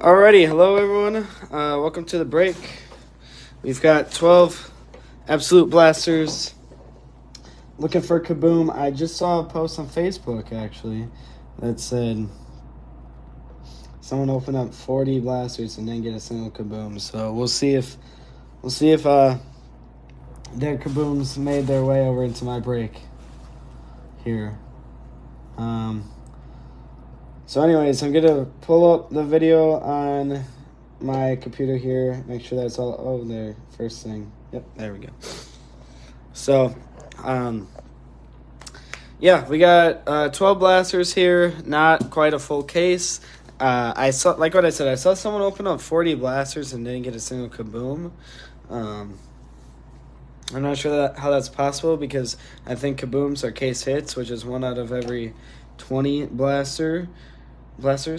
Alrighty, hello everyone. Welcome to the break. We've got 12 Absolute Blasters. Looking for Kaboom. I just saw a post on Facebook actually that said someone opened up 40 blasters and didn't get a single Kaboom. So we'll see if their Kabooms made their way over into my break here. So anyways, I'm going to pull up the video on my computer here. Make sure that's all. Oh, there. First thing. Yep, there we go. So, yeah, we got 12 blasters here. Not quite a full case. I saw, like what I said, I saw someone open up 40 blasters and didn't get a single Kaboom. I'm not sure how that's possible because I think Kabooms are case hits, which is 1 out of every 20 blasters,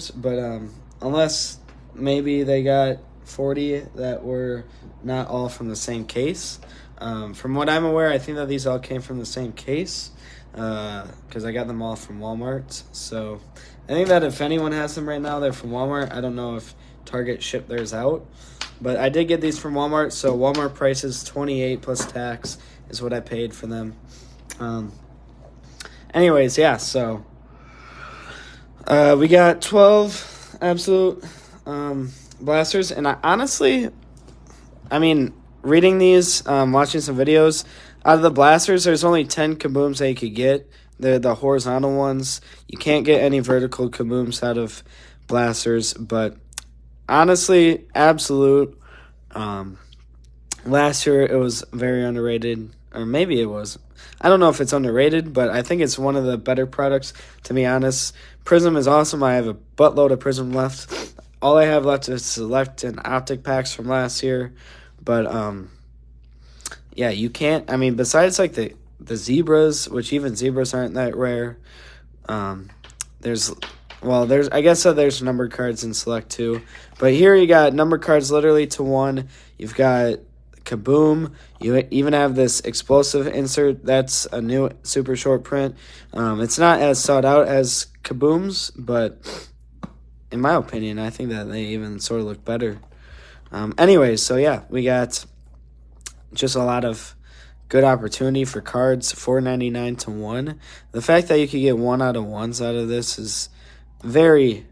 but unless maybe they got 40 that were not all from the same case. From what I'm aware, I think that these all came from the same case because I got them all from Walmart. So I think that if anyone has them right now, they're from Walmart. I don't know if Target shipped theirs out, but I did get these from Walmart. So Walmart prices $28 plus tax is what I paid for them. Anyways, yeah, so we got 12 Absolute blasters, and I mean, reading these, watching some videos, out of the blasters, there's only 10 Kabooms that you could get. They're the horizontal ones. You can't get any vertical Kabooms out of blasters, but honestly, Absolute, last year it was very underrated, or maybe it was. I don't know if it's underrated, but I think it's one of the better products, to be honest. Prism is awesome. I have a buttload of Prism left. All I have left is Select and Optic packs from last year. But, yeah, you can't, I mean, besides, like, the Zebras, which even Zebras aren't that rare, I guess there's numbered cards in Select too. But here you got numbered cards literally to 1. You've got Kaboom. You even have this explosive insert. That's a new super short print. It's not as sought out as Kabooms, but in my opinion, I think that they even sort of look better. Anyways, so yeah, we got just a lot of good opportunity for cards, $4.99 to 1. The fact that you could get 1 out of 1s out of this is very,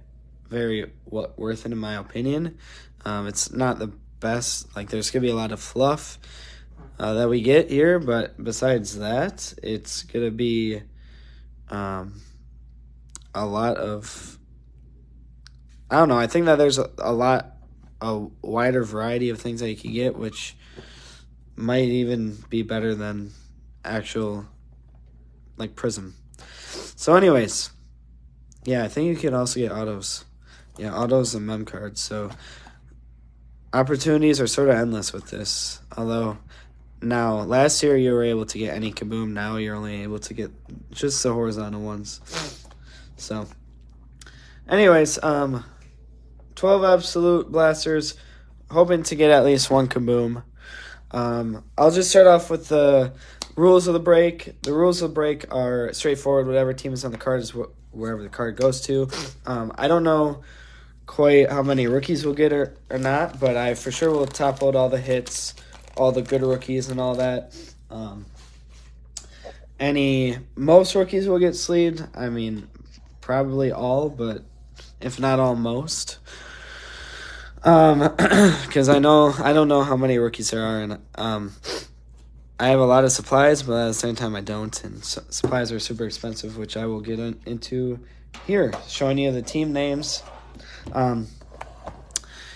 very worth it in my opinion. It's not the best, like there's gonna be a lot of fluff that we get here, but besides that, it's gonna be a lot of, I don't know, I think that there's a wider variety of things that you can get, which might even be better than actual, like, Prism. So anyways, yeah, I think you can also get autos. Yeah, autos and mem cards, so opportunities are sort of endless with this. Although, now, last year you were able to get any Kaboom. Now you're only able to get just the horizontal ones. So, anyways, 12 Absolute Blasters. Hoping to get at least 1 Kaboom. I'll just start off with the rules of the break. The rules of the break are straightforward. Whatever team is on the card is wherever the card goes to. I don't know quite how many rookies we'll get or not, but I for sure will top load all the hits, all the good rookies and all that. Most rookies will get sleeved. I mean, probably all, but if not all, most. Because I don't know how many rookies there are, and I have a lot of supplies, but at the same time I don't, and supplies are super expensive, which I will get into here, showing you the team names.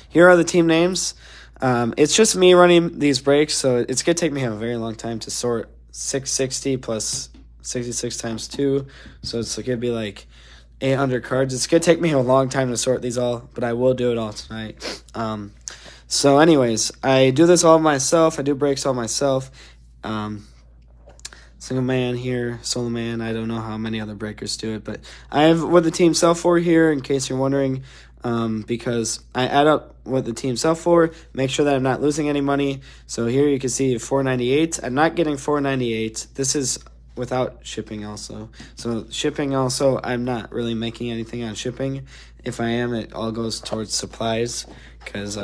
Here are the team names. It's just me running these breaks, so it's going to take me a very long time to sort 660 plus 66 times 2, so it's going to be like 800 cards. It's going to take me a long time to sort these all, but I will do it all tonight. So anyways, I do this all myself. I do breaks all myself. Single man here, solo man. I don't know how many other breakers do it, but I have what the team sell for here in case you're wondering, because I add up what the team sell for, make sure that I'm not losing any money. So here you can see $4.98. I'm not getting $4.98. This is without shipping also. So shipping also, I'm not really making anything on shipping. if I am, it all goes towards supplies because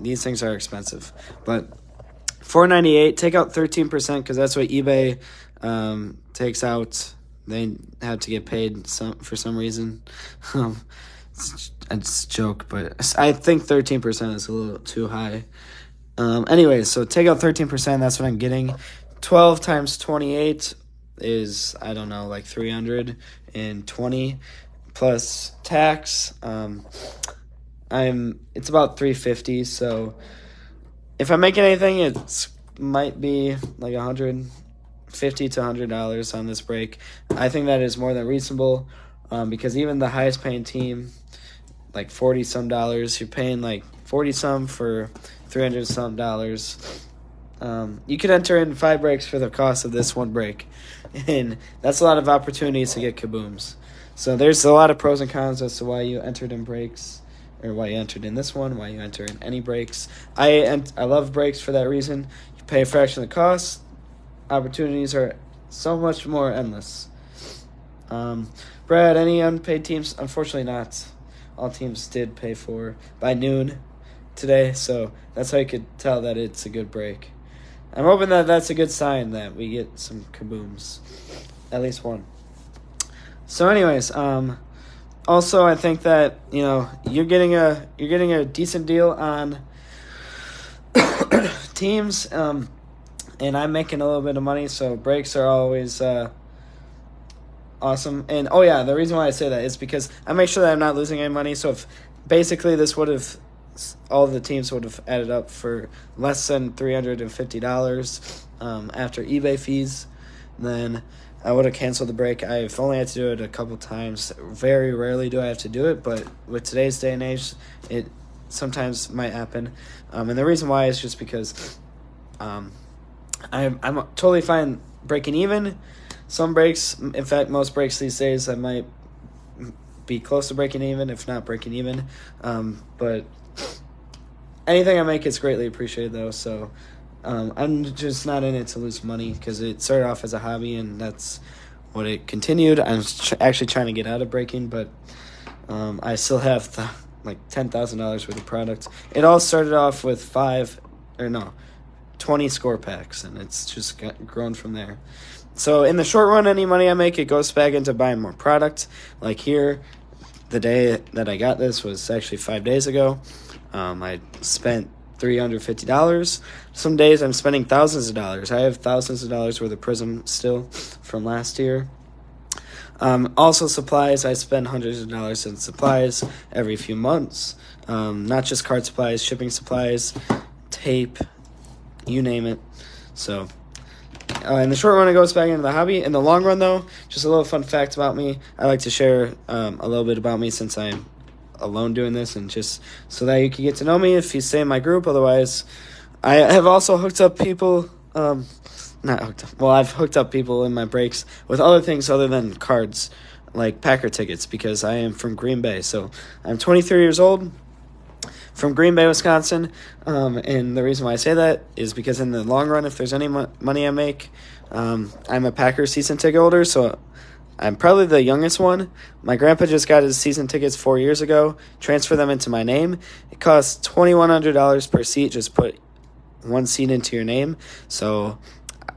these things are expensive. But $4.98, take out 13% because that's what eBay takes out. They have to get paid for some reason. It's a joke, but I think 13% is a little too high. Anyways, so take out 13%, that's what I'm getting. 12 times 28 is, I don't know, like 320 plus tax. It's about 350, so if I'm making anything, it might be like $150 to $100 on this break. I think that is more than reasonable, because even the highest paying team, like $40 some, you're paying like 40 some for $300 some. You could enter in 5 breaks for the cost of this one break, and that's a lot of opportunities to get kabooms. So there's a lot of pros and cons as to why you entered in breaks, or why you entered in this one, why you enter in any breaks. I love breaks for that reason. You pay a fraction of the cost. Opportunities are so much more endless. Brad, any unpaid teams? Unfortunately not. All teams did pay for by noon today, so that's how you could tell that it's a good break. I'm hoping that that's a good sign that we get some kabooms, at least one. So anyways, also I think that, you're getting a decent deal on teams, and I'm making a little bit of money, so breaks are always awesome. And the reason why I say that is because I make sure that I'm not losing any money. So if basically all the teams would have added up for less than $350 after eBay fees, then I would have canceled the break. I've only had to do it a couple times. Very rarely do I have to do it, but with today's day and age, it sometimes might happen. And the reason why is just because I'm totally fine breaking even. Some breaks, in fact, most breaks these days, I might be close to breaking even, if not breaking even. But anything I make is greatly appreciated, though. So I'm just not in it to lose money because it started off as a hobby, and that's what it continued. I'm actually trying to get out of breaking, but I still have $10,000 worth of products. It all started off with 20 score packs, and it's just grown from there. So in the short run, any money I make, it goes back into buying more product. Like here, the day that I got this was actually 5 days ago. I spent $350. Some days I'm spending thousands of dollars. I have thousands of dollars worth of Prism still from last year. Also supplies, I spend hundreds of dollars in supplies every few months. Not just card supplies, shipping supplies, tape, you name it. So in the short run, it goes back into the hobby. In the long run, though, just a little fun fact about me. I like to share a little bit about me since I'm alone doing this, and just so that you can get to know me if you stay in my group. Otherwise, I have also hooked up people, I've hooked up people in my breaks with other things other than cards, like Packer tickets, because I am from Green Bay. So I'm 23 years old, from Green Bay, Wisconsin, and the reason why I say that is because in the long run, if there's any money I make, I'm a Packers season ticket holder, so I'm probably the youngest one. My grandpa just got his season tickets 4 years ago, transferred them into my name. It costs $2,100 per seat, just put one seat into your name. So,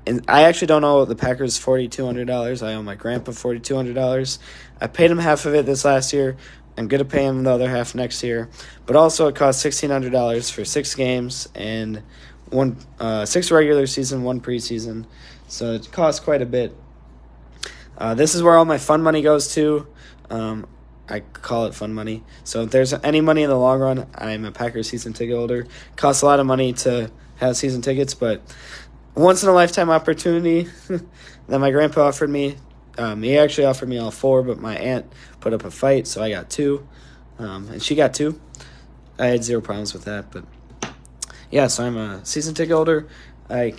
and I actually don't owe the Packers $4,200. I owe my grandpa $4,200. I paid him half of it this last year. I'm going to pay him the other half next year. But also it costs $1,600 for 6 games and 6 regular season, 1 preseason. So it costs quite a bit. This is where all my fun money goes to. I call it fun money. So if there's any money in the long run, I'm a Packers season ticket holder. It costs a lot of money to have season tickets, but once in a lifetime opportunity that my grandpa offered me. He actually offered me all 4, but my aunt put up a fight, so I got 2, and she got 2. I had 0 problems with that, but yeah, so I'm a season ticket holder. I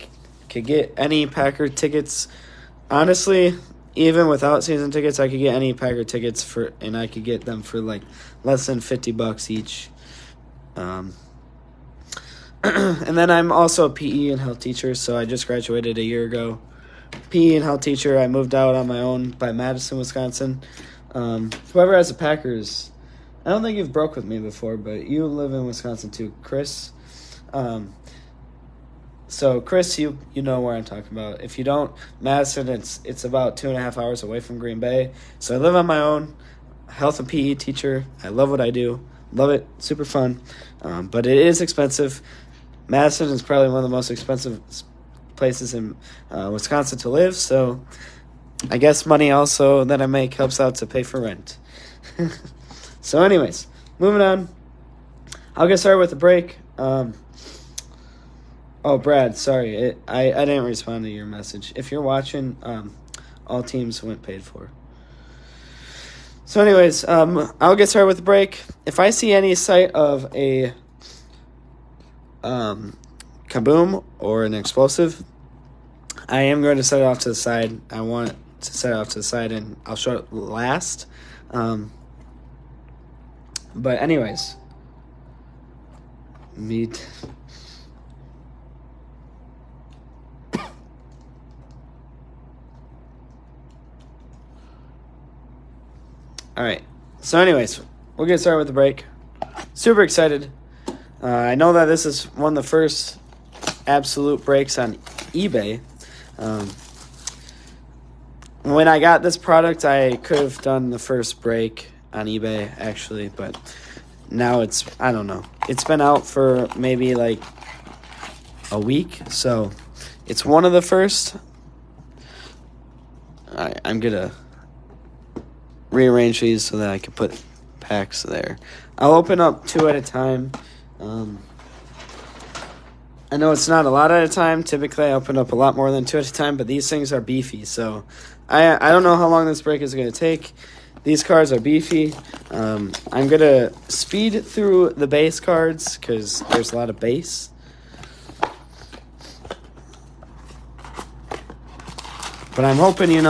could get any Packer tickets. Honestly, even without season tickets, I could get any Packer tickets and I could get them for like less than $50 each. And then I'm also a PE and health teacher, so I just graduated a year ago. PE and health teacher. I moved out on my own by Madison, Wisconsin, Whoever has the Packers, I don't think you've broke with me before, but you live in Wisconsin too, Chris. So Chris, you know where I'm talking about. If you don't, Madison, it's about 2.5 hours away from Green Bay. So I live on my own. Health and PE teacher. I love what I do. Love it. Super fun. But it is expensive. Madison is probably one of the most expensive places in Wisconsin to live. So I guess money also that I make helps out to pay for rent. So anyways, moving on. I'll get started with the break. Oh, Brad, sorry. I didn't respond to your message. If you're watching, all teams went paid for. So anyways, I'll get started with the break. If I see any sight of a kaboom or an explosive, I am going to set it off to the side. I want to set it off to the side, and I'll show it last. But anyways, All right. So anyways, we'll get started with the break. Super excited. I know that this is one of the first absolute breaks on eBay. When I got this product, I could have done the first break on eBay, actually, but now I don't know. It's been out for maybe like a week, so it's one of the first. I'm going to rearrange these so that I can put packs there. I'll open up 2 at a time. I know it's not a lot at a time. Typically, I open up a lot more than 2 at a time, but these things are beefy, so I don't know how long this break is going to take. These cards are beefy. I'm going to speed through the base cards because there's a lot of base. But I'm hoping,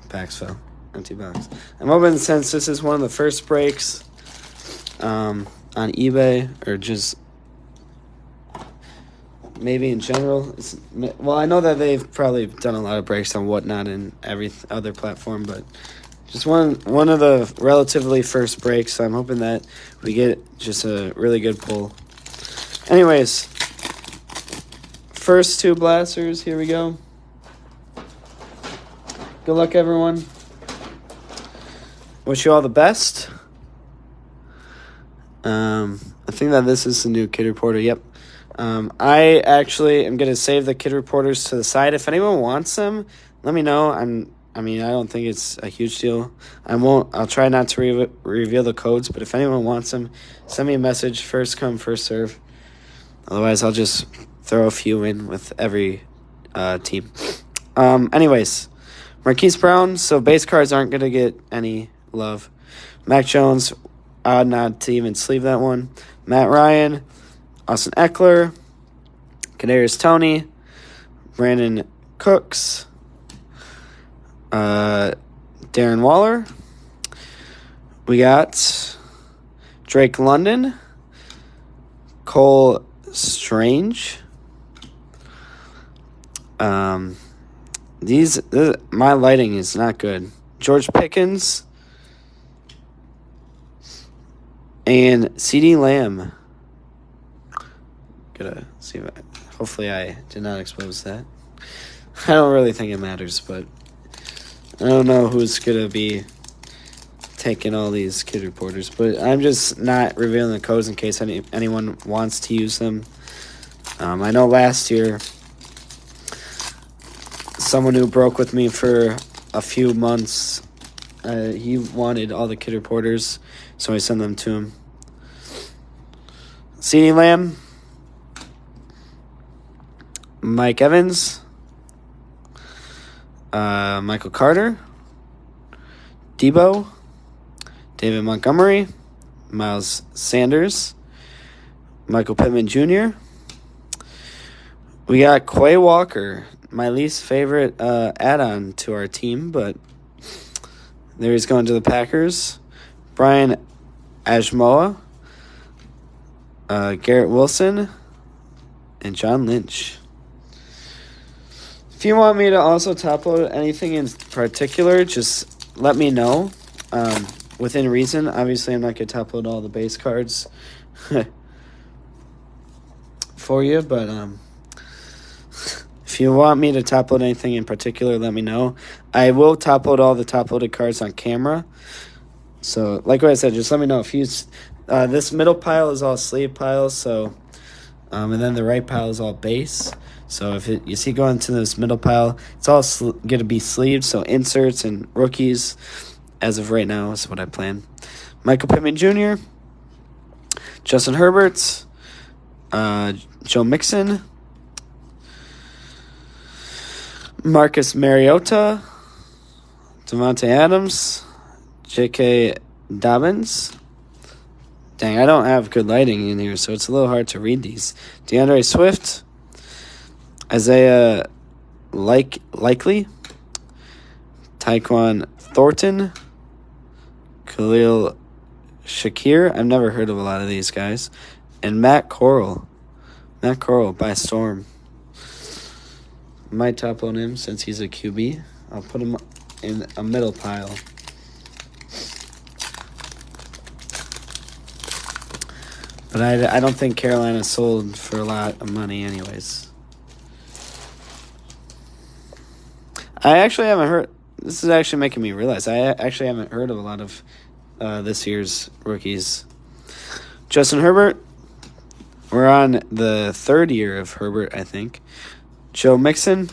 packs fell. Empty box. I'm hoping since this is one of the first breaks on eBay, or just maybe in general. I know that they've probably done a lot of breaks on Whatnot and every other platform, but just one of the relatively first breaks. So I'm hoping that we get just a really good pull. Anyways, first 2 blasters. Here we go. Good luck, everyone. Wish you all the best. I think that this is the new Kid Reporter. Yep. I actually am going to save the Kid Reporters to the side. If anyone wants them, let me know. I don't think it's a huge deal. I'll try not to reveal the codes, but if anyone wants them, send me a message. First come, first serve. Otherwise, I'll just throw a few in with every team. Anyways, Marquise Brown. So base cards aren't going to get any love. Mac Jones, odd not to even sleeve that one. Matt Ryan, Austin Eckler, Kadarius Toney, Brandon Cooks, Darren Waller. We got Drake London, Cole Strange. My lighting is not good. George Pickens and CeeDee Lamb. Gotta see if hopefully I did not expose that. I don't really think it matters, but I don't know who's gonna be taking all these Kid Reporters, but I'm just not revealing the codes in case anyone wants to use them. I know last year someone who broke with me for a few months, he wanted all the Kid Reporters, so I sent them to him. CeeDee Lamb, Mike Evans, Michael Carter, Debo, David Montgomery, Miles Sanders, Michael Pittman Jr. We got Quay Walker, my least favorite add-on to our team, but there he's going to the Packers. Brian Asamoah, Garrett Wilson, and John Lynch. If you want me to also top load anything in particular, just let me know. within reason. Obviously, I'm not going to top load all the base cards for you, but if you want me to top load anything in particular, let me know. I will top load all the top loaded cards on camera. So, like what I said, just let me know if you. This middle pile is all sleeve piles, so, and then the right pile is all base. So if you see going to this middle pile, it's all going to be sleeved. So inserts and rookies, as of right now, is what I plan. Michael Pittman Jr., Justin Herbert, Joe Mixon, Marcus Mariota, Davante Adams, J.K. Dobbins. Dang, I don't have good lighting in here, so it's a little hard to read these. DeAndre Swift, Isaiah Likely, Tyquan Thornton, Khalil Shakir. I've never heard of a lot of these guys. And Matt Corral. Matt Corral by storm. Might top load him since he's a QB. I'll put him in a middle pile. But I don't think Carolina sold for a lot of money anyways. I actually haven't heard... This is actually making me realize I actually haven't heard of a lot of this year's rookies. Justin Herbert. We're on the third year of Herbert, I think. Joe Mixon.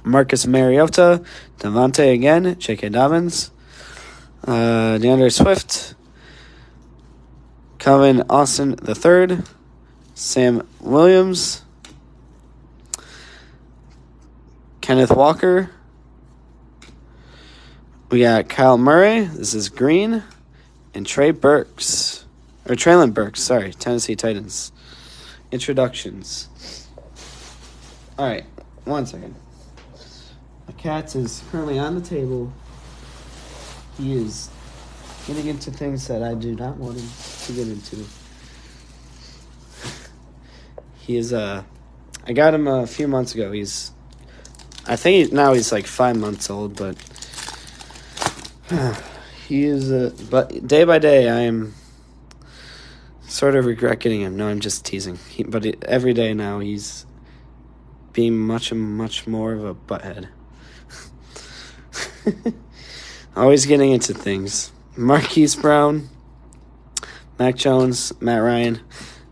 Marcus Mariota. Davante again. J.K. Dobbins. DeAndre Swift. Calvin Austin III, Sam Williams, Kenneth Walker. We got Kyle Murray. This is green, and Treylon Burks. Sorry, Tennessee Titans. Introductions. All right, 1 second. My cat is currently on the table. He is getting into things that I do not want him to get into. He is I got him a few months ago. I think now he's like 5 months old, but he is but day by day I am sort of regret getting him. No, I'm just teasing. Every day now he's being much more of a butthead. Always getting into things. Marquise Brown, Mac Jones, Matt Ryan.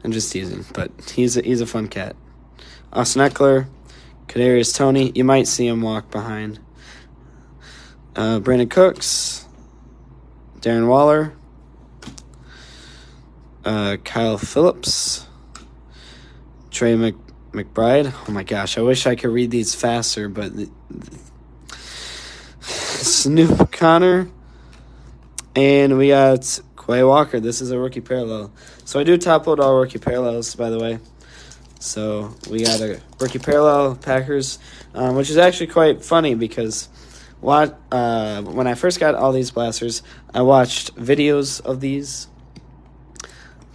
I'm just teasing, but he's a fun cat. Austin Eckler, Kadarius Toney. You might see him walk behind. Brandon Cooks, Darren Waller, Kyle Phillips, Trey McBride. Oh my gosh, I wish I could read these faster, but Snoop Connor. And we got Quay Walker. This is a rookie parallel. So I do top load all rookie parallels, by the way. So we got a rookie parallel Packers, which is actually quite funny because when I first got all these blasters, I watched videos of these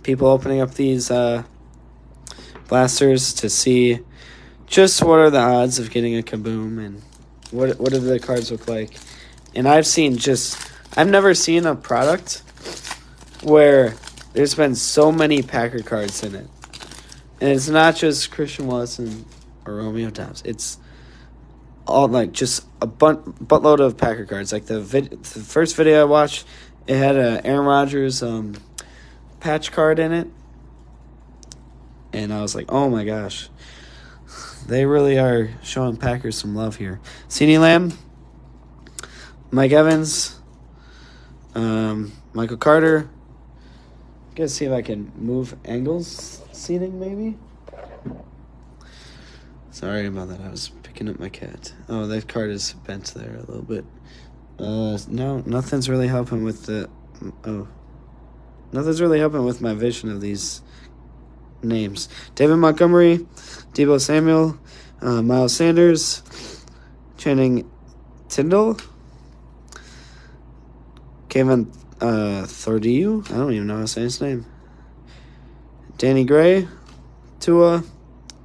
people opening up these blasters to see just what are the odds of getting a Kaboom and what do the cards look like. And I've never seen a product where there's been so many Packer cards in it. And it's not just Christian Watson or Romeo Doubs. It's all like just a buttload of Packer cards. Like the first video I watched, it had a Aaron Rodgers patch card in it. And I was like, oh my gosh. They really are showing Packers some love here. CeeDee Lamb, Mike Evans, Michael Carter. Gotta see if I can move angles seating maybe. Sorry about that. I was picking up my cat. Oh, that card is bent there a little bit. No, nothing's really helping with nothing's really helping with my vision of these names. David Montgomery, Deebo Samuel, Miles Sanders, Channing Tindall, Kevin Thordieu. I don't even know how to say his name. Danny Gray, Tua,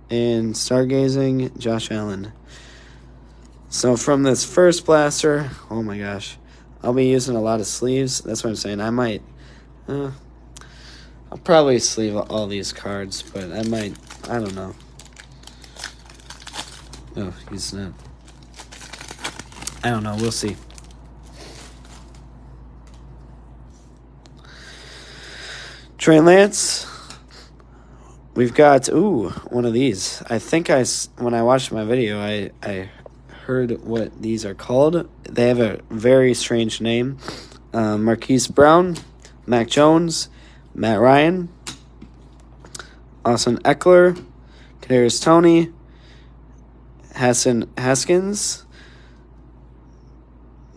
and stargazing Josh Allen. So from this first blaster, oh my gosh, I'll be using a lot of sleeves. That's what I'm saying. I might, I'll probably sleeve all these cards, but I don't know. Oh, he's not. I don't know. We'll see. Trey Lance. We've got, one of these. I think when I watched my video, I heard what these are called. They have a very strange name. Marquise Brown, Mac Jones, Matt Ryan, Austin Eckler, Kadarius Toney, Hassan Haskins,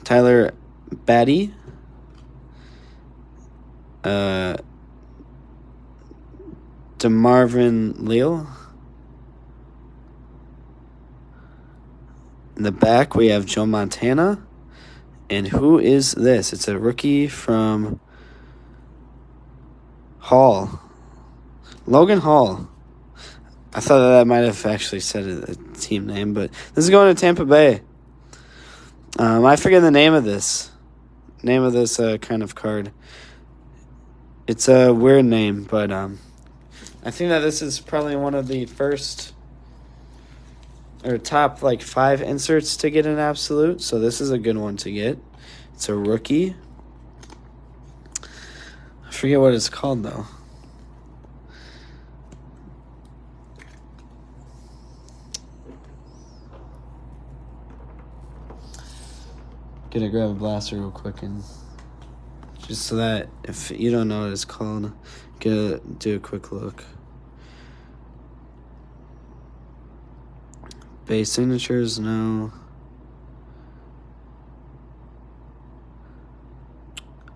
Tyler Batty, DeMarvin Leal. In the back, we have Joe Montana. And who is this? It's a rookie from Hall. Logan Hall. I thought that might have actually said a team name, but this is going to Tampa Bay. I forget the name of this. Kind of card. It's a weird name, but I think that this is probably one of the first or top 5 inserts to get an absolute, so this is a good one to get. It's a rookie. I forget what it's called though. Gonna grab a blaster real quick and just so that if you don't know what it's called, do a quick look. Base signatures, no.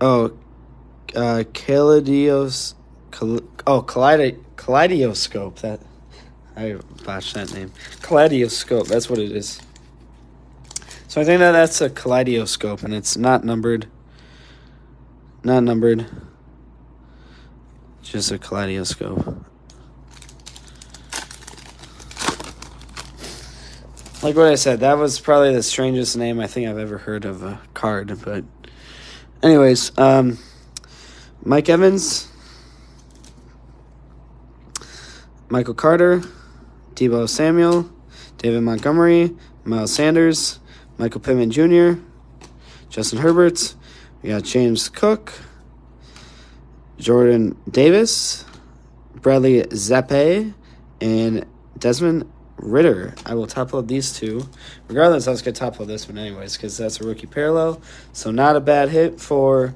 Oh, Kaleidoscope. That I botched that name. Kaleidoscope. That's what it is. So I think that's a kaleidoscope, and it's not numbered. Not numbered. Just a kaleidoscope. Like what I said, that was probably the strangest name I think I've ever heard of a card. But anyways, Mike Evans, Michael Carter, Deebo Samuel, David Montgomery, Miles Sanders, Michael Pittman Jr., Justin Herbert. We got James Cook, Jordan Davis, Bradley Zappa, and Desmond Ritter. I will top load these two. Regardless, I was going to top load this one anyways because that's a rookie parallel. So not a bad hit for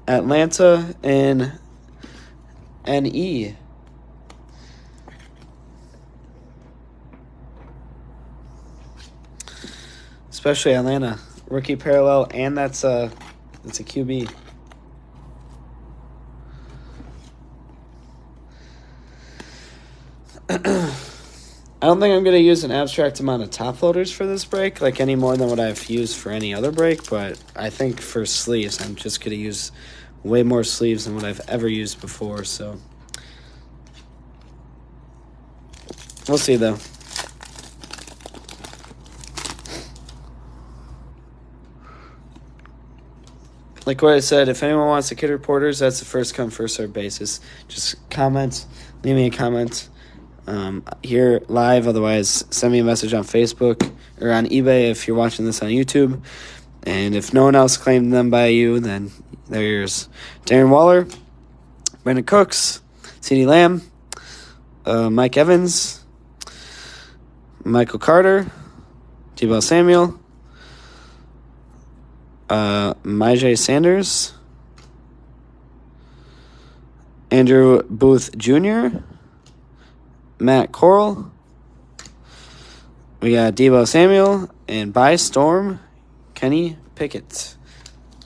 Atlanta and NE. Especially Atlanta. Rookie parallel, and that's a QB. I don't think I'm going to use an abstract amount of top loaders for this break, any more than what I've used for any other break, but I think for sleeves, I'm just going to use way more sleeves than what I've ever used before, so we'll see, though. Like what I said, if anyone wants the kit reporters, that's the first come, first served basis. Just comment, leave me a comment. Here live, otherwise send me a message on Facebook or on eBay if you're watching this on YouTube. And if no one else claimed them by you, then they're yours. Darren Waller, Brandon Cooks, CeeDee Lamb, Mike Evans, Michael Carter, Deebo Samuel, Myjai Sanders, Andrew Booth Jr., Matt Corral. We got Deebo Samuel, and by storm, Kenny Pickett.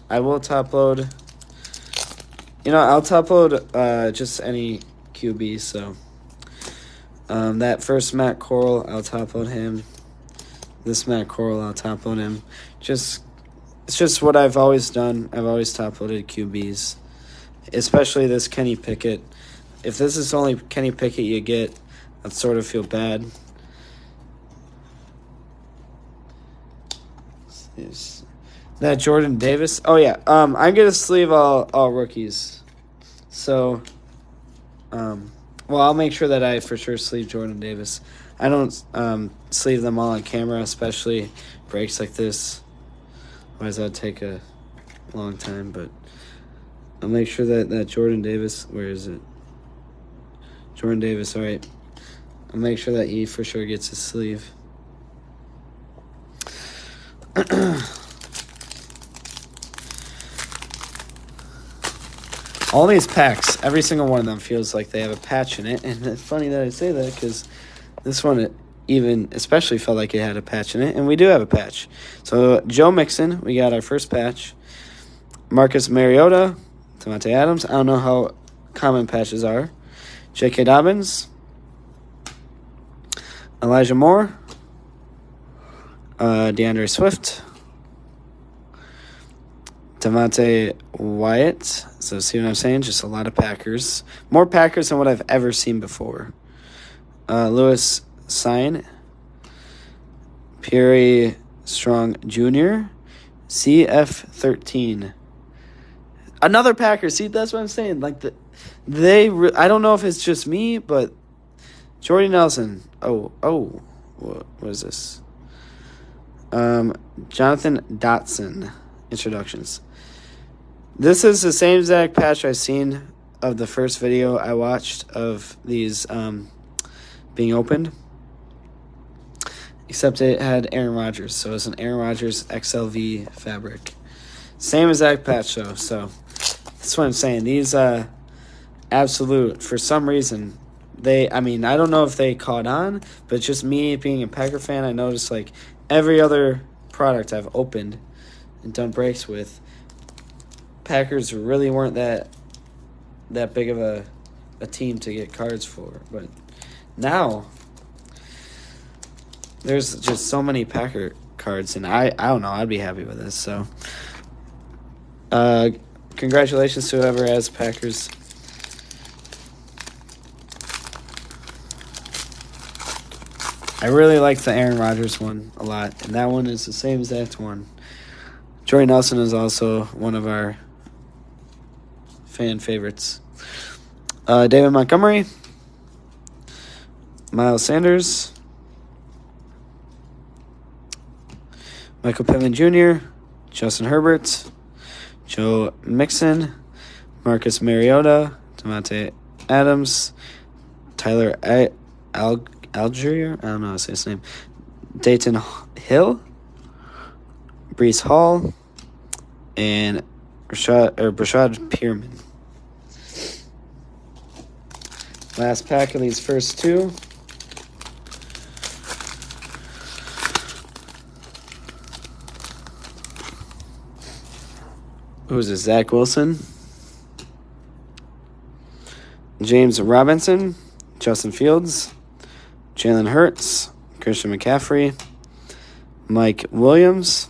I will top load. I'll top load just any QB. So that first Matt Corral, I'll top load him. This Matt Corral, I'll top load him. It's just what I've always done. I've always top loaded QBs, especially this Kenny Pickett. If this is only Kenny Pickett you get, I'd sort of feel bad. That Jordan Davis. Oh yeah. I'm gonna sleeve all rookies. So, well, I'll make sure that I for sure sleeve Jordan Davis. I don't sleeve them all on camera, especially breaks like this. Otherwise, that'd take a long time. But I'll make sure that Jordan Davis. Where is it? Jordan Davis. All right. I'll make sure that he for sure gets his sleeve. All these packs, every single one of them feels like they have a patch in it. And it's funny that I say that because this one even especially felt like it had a patch in it. And we do have a patch. So Joe Mixon, we got our first patch. Marcus Mariota, Davante Adams. I don't know how common patches are. J.K. Dobbins. Elijah Moore. DeAndre Swift. Devontae Wyatt. So see what I'm saying? Just a lot of Packers. More Packers than what I've ever seen before. Lewis Sine. Pierre Strong Jr. CF13. Another Packer. See, that's what I'm saying. Like I don't know if it's just me, but Jordy Nelson. What is this? Jonathan Dotson. Introductions. This is the same exact patch I've seen of the first video I watched of these being opened. Except it had Aaron Rodgers. So it's an Aaron Rodgers XLV fabric. Same exact patch though. So that's what I'm saying. These Absolute, for some reason, I don't know if they caught on, but just me being a Packer fan, I noticed like every other product I've opened and done breaks with, Packers really weren't that big of a team to get cards for. But now there's just so many Packer cards, and I don't know, I'd be happy with this. So congratulations to whoever has Packers. I really like the Aaron Rodgers one a lot, and that one is the same exact one. Jordy Nelson is also one of our fan favorites. David Montgomery, Miles Sanders, Michael Pittman Jr., Justin Herbert, Joe Mixon, Marcus Mariota, Davante Adams, Tyler Algier, I don't know how to say his name, Dayton Hill, Breece Hall, and Brashad Pierman. Last pack of these first two. Who's this? Zach Wilson, James Robinson, Justin Fields, Jalen Hurts, Christian McCaffrey, Mike Williams,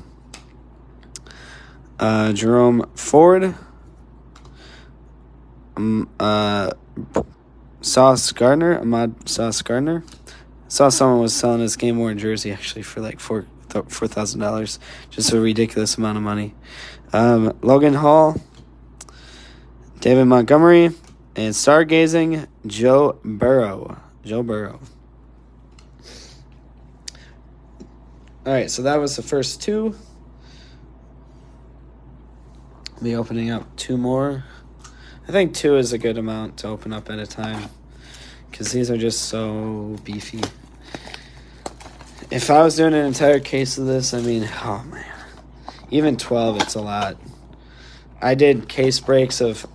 Jerome Ford, Sauce Gardner, Ahmad Sauce Gardner. Saw someone was selling his game worn jersey actually for like $4,000, just a ridiculous amount of money. Logan Hall, David Montgomery, and stargazing Joe Burrow. All right, so that was the first two. I'll be opening up two more. I think two is a good amount to open up at a time because these are just so beefy. If I was doing an entire case of this, oh man, even 12, it's a lot. I did case breaks of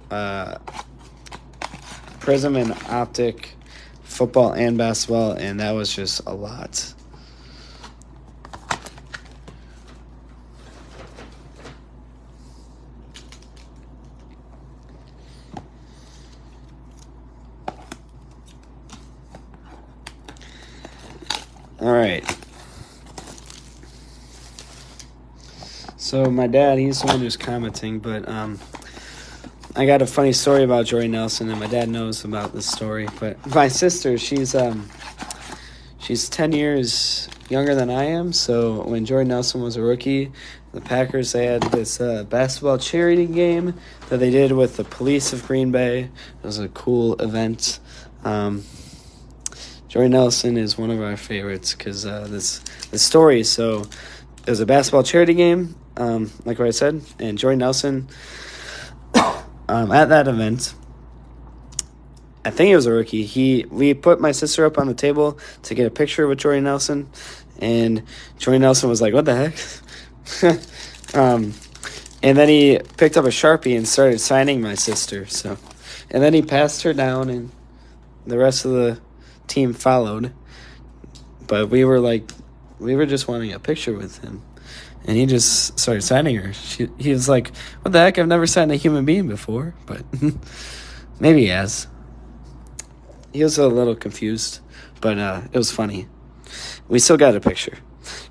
Prism and Optic, football and basketball, and that was just a lot. All right. So my dad, he's the one who's commenting, but I got a funny story about Jordy Nelson, and my dad knows about this story. But my sister, she's 10 years younger than I am, so when Jordy Nelson was a rookie, the Packers, they had this basketball charity game that they did with the police of Green Bay. It was a cool event. Jordy Nelson is one of our favorites because this story. So it was a basketball charity game, like what I said, and Jordy Nelson at that event, I think he was a rookie. We put my sister up on the table to get a picture with Jordy Nelson, and Jordy Nelson was like, "What the heck?" And then he picked up a Sharpie and started signing my sister. And then he passed her down, and the rest of the team followed. But we were just wanting a picture with him, and he just started signing her. He was like, "What the heck? I've never signed a human being before," but maybe he has. He was a little confused, but it was funny. We still got a picture.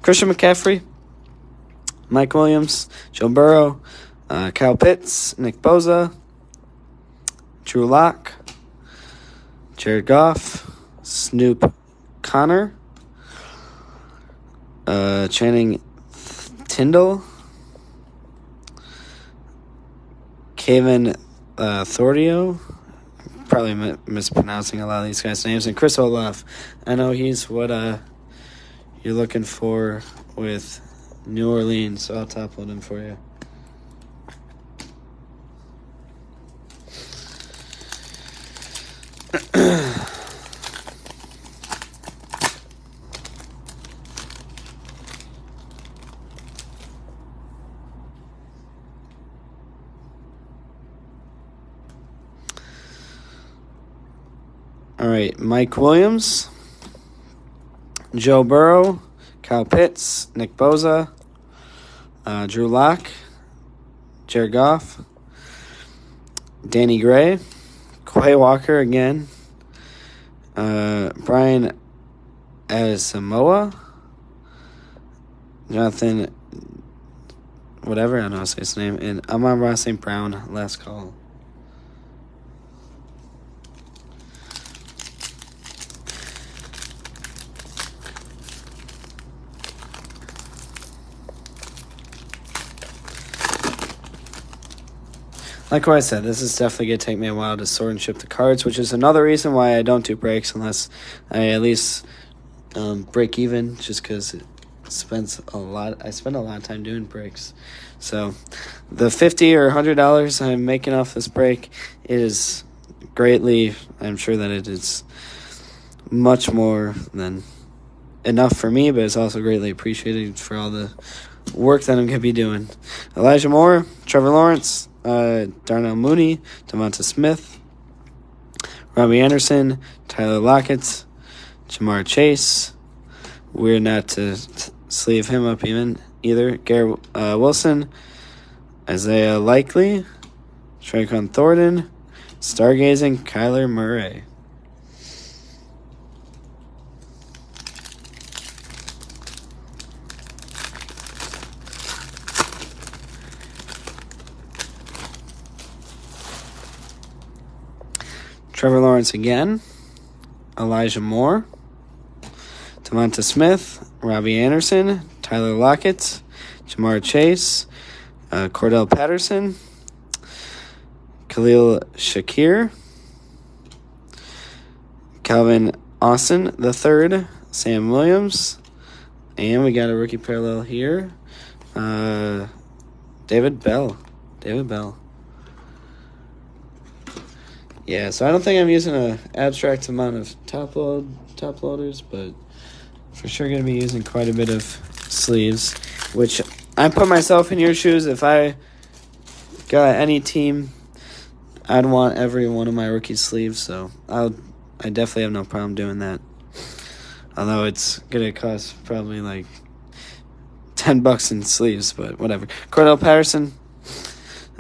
Christian McCaffrey, Mike Williams, Joe Burrow, Kyle Pitts, Nick Bosa, Drew Lock, Jared Goff, Snoop Connor, Channing Tindall, Kevin Thordio. Probably mispronouncing a lot of these guys' names. And Chris Olaf. I know he's what you're looking for with New Orleans, so I'll top load him for you. All right, Mike Williams, Joe Burrow, Kyle Pitts, Nick Bosa, Drew Lock, Jared Goff, Danny Gray, Quay Walker again, Brian Asamoah, Jonathan, whatever, I don't know how to say his name, and Amon-Ra St. Brown, last call. Like what I said, this is definitely going to take me a while to sort and ship the cards, which is another reason why I don't do breaks unless I at least break even, just because I spend a lot of time doing breaks. So the $50 or $100 I'm making off this break is greatly, I'm sure that it is much more than enough for me, but it's also greatly appreciated for all the work that I'm going to be doing. Elijah Moore, Trevor Lawrence, Darnell Mooney, Devonta Smith, Robbie Anderson, Tyler Lockett, Jamar Chase. We're not to sleeve him up either. Garrett Wilson, Isaiah Likely, Trayvon Thornton, Stargazing, Kyler Murray. Trevor Lawrence again, Elijah Moore, Devonta Smith, Robbie Anderson, Tyler Lockett, Jamar Chase, Cordell Patterson, Khalil Shakir, Calvin Austin III, Sam Williams, and we got a rookie parallel here, David Bell. Yeah, so I don't think I'm using an abstract amount of top loaders, but for sure going to be using quite a bit of sleeves, which I put myself in your shoes. If I got any team, I'd want every one of my rookie sleeves, so I definitely have no problem doing that. Although it's going to cost probably like $10 in sleeves, but whatever. Cordell Patterson,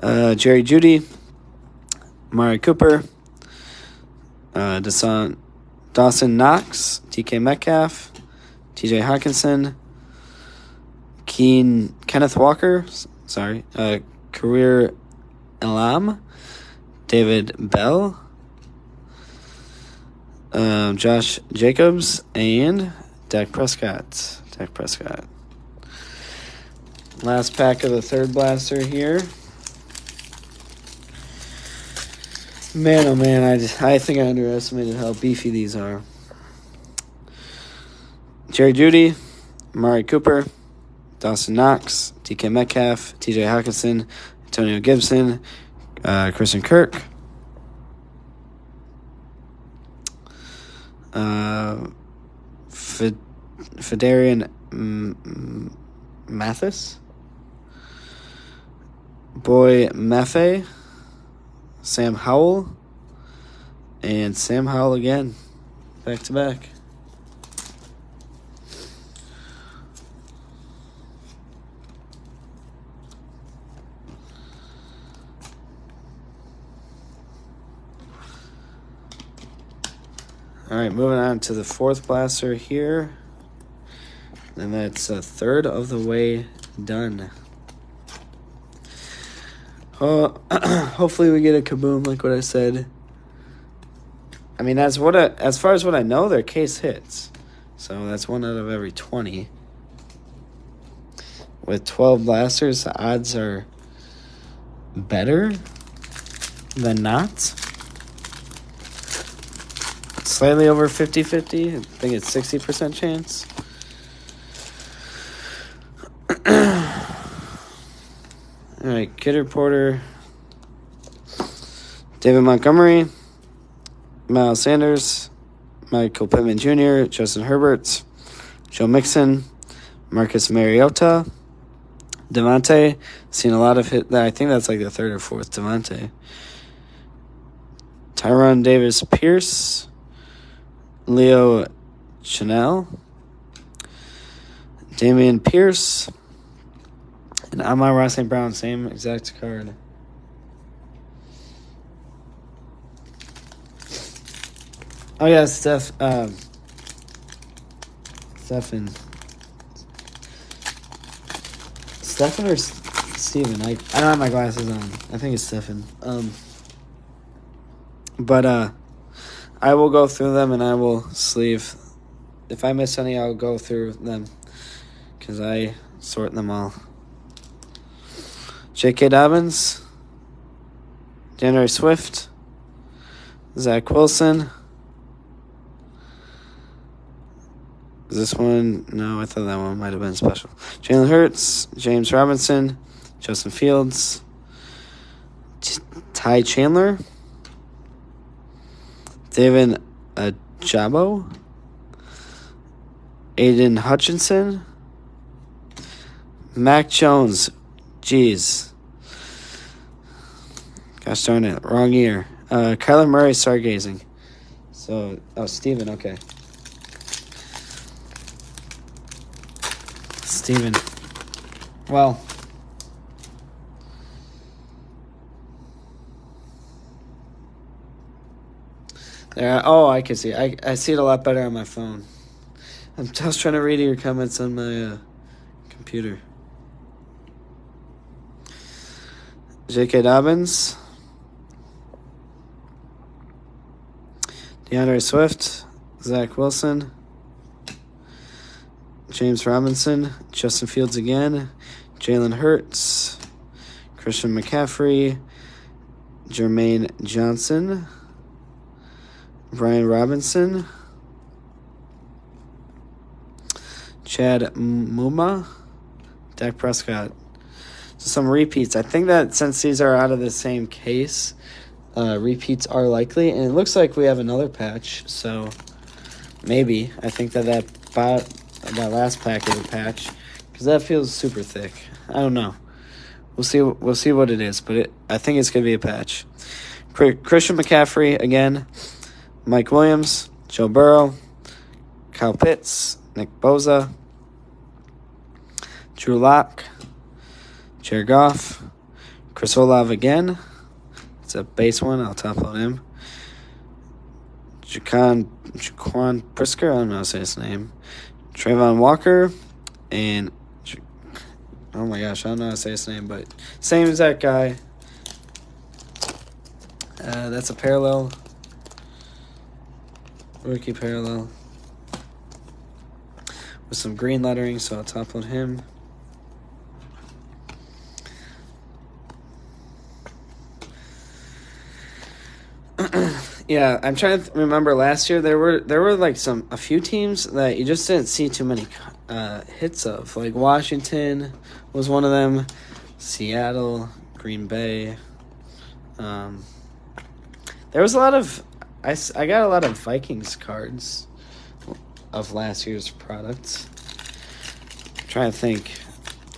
Jerry Jeudy, Amari Cooper, Dawson Knox, DK Metcalf, TJ Hawkinson, Kenneth Walker, Career Elam, David Bell, Josh Jacobs, and Dak Prescott. Dak Prescott. Last pack of the third blaster here. Man, oh man, I think I underestimated how beefy these are. Jerry Jeudy, Amari Cooper, Dawson Knox, DK Metcalf, TJ Hockenson, Antonio Gibson, Christian Kirk, Fedarian Mathis, Boy Mafe, Sam Howell, and Sam Howell again, back to back. All right, moving on to the fourth blaster here. And that's a third of the way done. Hopefully we get a kaboom like what I said. I mean, as far as what I know, their case hits. So that's 1 out of every 20. With 12 blasters, the odds are better than not. Slightly over 50-50. I think it's 60% chance. All right, Kidder Porter, David Montgomery, Miles Sanders, Michael Pittman Jr., Justin Herbert, Joe Mixon, Marcus Mariota, Devontae. Seen a lot of hit. I think that's like the third or fourth Devontae. Tyron Davis Pierce, Leo Chanel, Damian Pierce, and Amon-Ra St. Brown, same exact card. Oh yeah, Stephen. Stephen or Steven? I don't have my glasses on. I think it's Stephen. But I will go through them and I will sleeve. If I miss any, I'll go through them because I sort them all. J.K. Dobbins, January Swift, Zach Wilson. Is this one? No, I thought that one might have been special. Jalen Hurts, James Robinson, Justin Fields, Ty Chandler, David Ajabo, Aiden Hutchinson, Mac Jones. Jeez. Gosh darn it. Wrong year. Kyler Murray stargazing. So, Steven, okay. Steven. Well. There. Oh, I can see. I see it a lot better on my phone. I'm just trying to read your comments on my computer. J.K. Dobbins, DeAndre Swift, Zach Wilson, James Robinson, Justin Fields again, Jalen Hurts, Christian McCaffrey, Jermaine Johnson, Brian Robinson, Chad Muma, Dak Prescott. So some repeats. I think that since these are out of the same case, repeats are likely. And it looks like we have another patch. So maybe. I think that last pack is a patch. Because that feels super thick. I don't know. We'll see what it is. But I think it's going to be a patch. Christian McCaffrey again. Mike Williams. Joe Burrow. Kyle Pitts. Nick Bosa. Drew Lock. Jared Goff, Chris Olave again. It's a base one. I'll top load him. Jaquan Brisker. I don't know how to say his name. Trayvon Walker. And, oh my gosh, I don't know how to say his name, but same exact guy. That's a parallel. Rookie parallel. with some green lettering, so I'll top load him. Yeah, I'm trying to remember last year there were like a few teams that you just didn't see too many hits of. Like Washington was one of them, Seattle, Green Bay. There was a lot of I got a lot of Vikings cards of last year's products. I'm trying to think.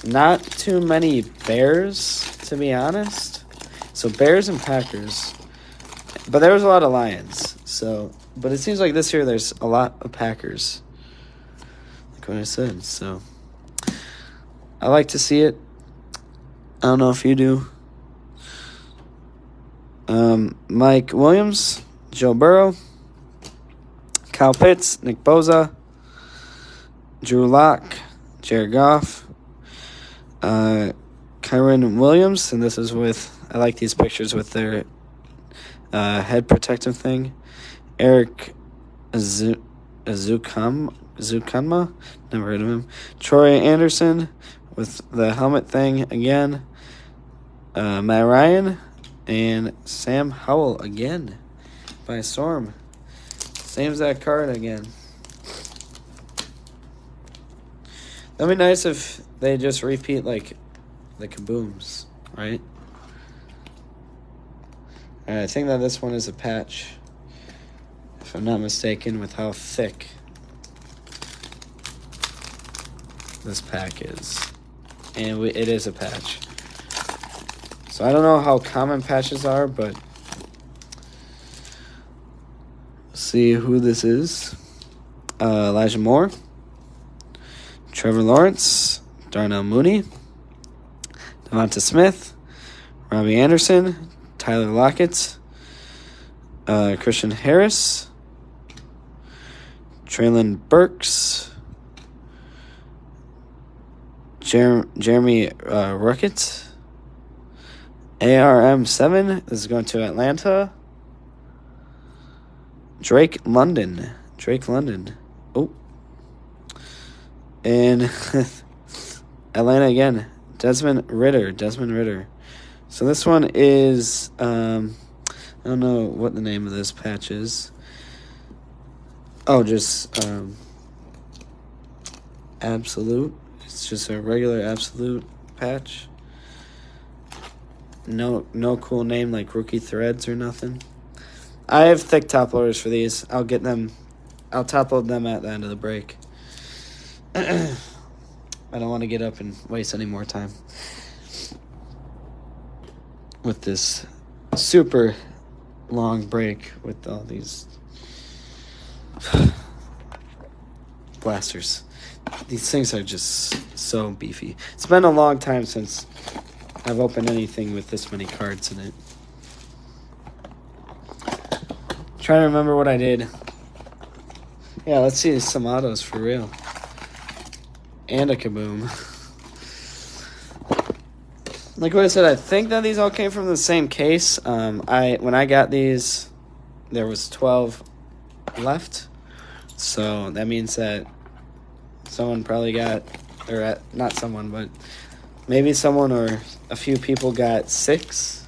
Not too many Bears, to be honest. So Bears and Packers. But there was a lot of Lions. But it seems like this year there's a lot of Packers. Like what I said. So I like to see it. I don't know if you do. Mike Williams, Joe Burrow, Kyle Pitts, Nick Bosa, Drew Lock, Jared Goff, Kyren Williams, and this is I like these pictures with their head protective thing. Eric Zukanma, never heard of him. Troy Anderson with the helmet thing again. Matt Ryan and Sam Howell again by Storm. Same exact card again. That'd be nice if they just repeat like the kabooms, right? I think that this one is a patch, if I'm not mistaken, with how thick this pack is. And it is a patch. So I don't know how common patches are, but see who this is. Elijah Moore, Trevor Lawrence, Darnell Mooney, Devonta Smith, Robbie Anderson, Tyler Lockett, Christian Harris, Traylon Burks, Jeremy Ruckett, ARM7 is going to Atlanta, Drake London. Oh. And Atlanta again, Desmond Ritter. So this one is, I don't know what the name of this patch is. Oh, just Absolute. It's just a regular Absolute patch. No cool name like Rookie Threads or nothing. I have thick top loaders for these. I'll top load them at the end of the break. I don't want to get up and waste any more time with this super long break with all these blasters. These things are just so beefy. It's been a long time since I've opened anything with this many cards in it. Trying to remember what I did. Yeah, let's see some autos for real. And a kaboom. Like what I said, I think that these all came from the same case. When I got these, there was 12 left. So that means that someone probably got, not someone, but maybe someone or a few people got 6.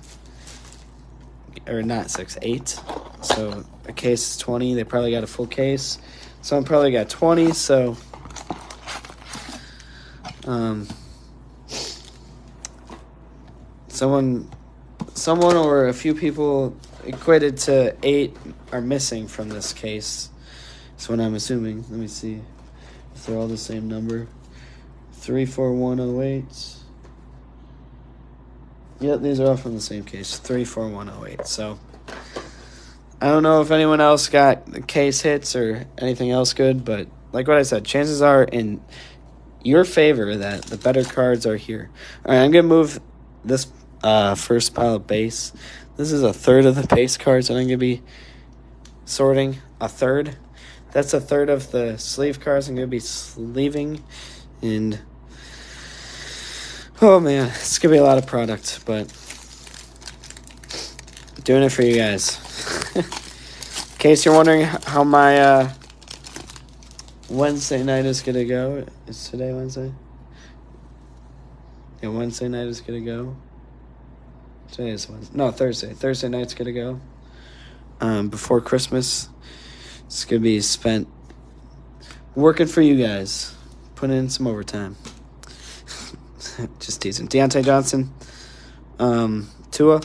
Or not 6, 8. So a case is 20. They probably got a full case. Someone probably got 20, so someone or a few people equated to 8 are missing from this case. That's what I'm assuming. Let me see if they're all the same number. 34108. Yep, these are all from the same case. 34108. So I don't know if anyone else got the case hits or anything else good, but like what I said, chances are in your favor that the better cards are here. All right, I'm going to move this first pile of base. This is a third of the base cards that I'm going to be sorting. A third. That's a third of the sleeve cards I'm going to be sleeving. And, oh man, it's going to be a lot of product, but doing it for you guys. In case you're wondering how my Wednesday night is going to go. Is today Wednesday? Yeah, Wednesday night is going to go. Today is Wednesday. No, Thursday. Thursday night's going to go. Before Christmas, it's going to be spent working for you guys. Putting in some overtime. Just teasing. Deontay Johnson. Tua.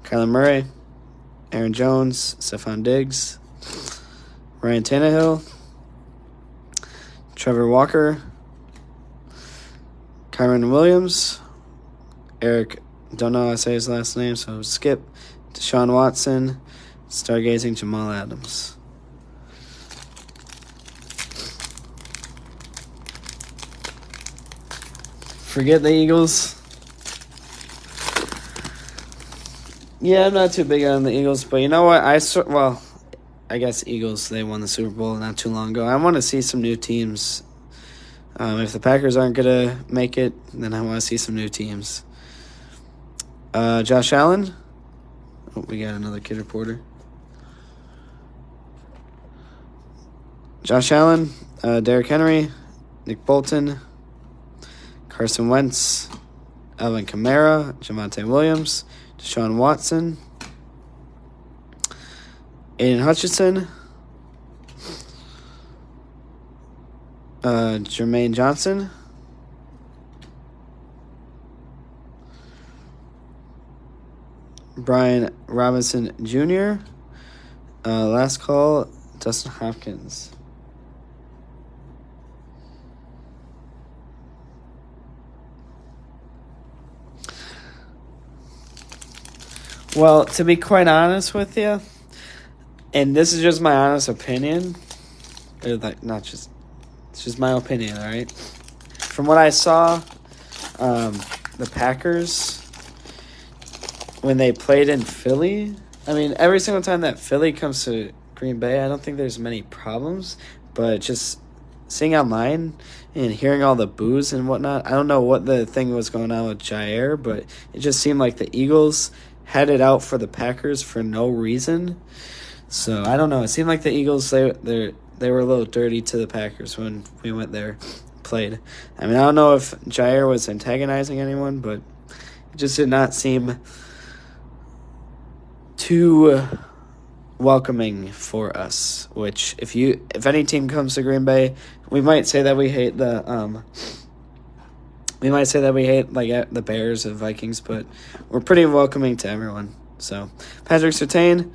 Kyler Murray. Aaron Jones. Stephon Diggs. Ryan Tannehill. Trevor Walker. Kyron Williams. Eric, don't know how to say his last name, so skip. Deshaun Watson. Stargazing Jamal Adams. Forget the Eagles. Yeah, I'm not too big on the Eagles, but you know what? I guess Eagles, they won the Super Bowl not too long ago. I want to see some new teams. If the Packers aren't going to make it, then I want to see some new teams. Josh Allen. Oh, we got another kid reporter. Josh Allen, Derrick Henry, Nick Bolton, Carson Wentz, Alvin Kamara, Javonte Williams, Deshaun Watson, Aiden Hutchinson, Jermaine Johnson, Brian Robinson Jr., last call, Dustin Hopkins. Well, to be quite honest with you, and this is just my honest opinion, it's just my opinion, all right? From what I saw, the Packers, when they played in Philly, I mean, every single time that Philly comes to Green Bay, I don't think there's many problems, but just seeing online and hearing all the boos and whatnot, I don't know what the thing was going on with Jair, but it just seemed like the Eagles had it out for the Packers for no reason. So I don't know. It seemed like the Eagles they were a little dirty to the Packers when we went there, played. I mean, I don't know if Jair was antagonizing anyone, but it just did not seem too welcoming for us. Which if any team comes to Green Bay, we might say that we hate the the Bears and Vikings, but we're pretty welcoming to everyone. So, Patrick Surtain,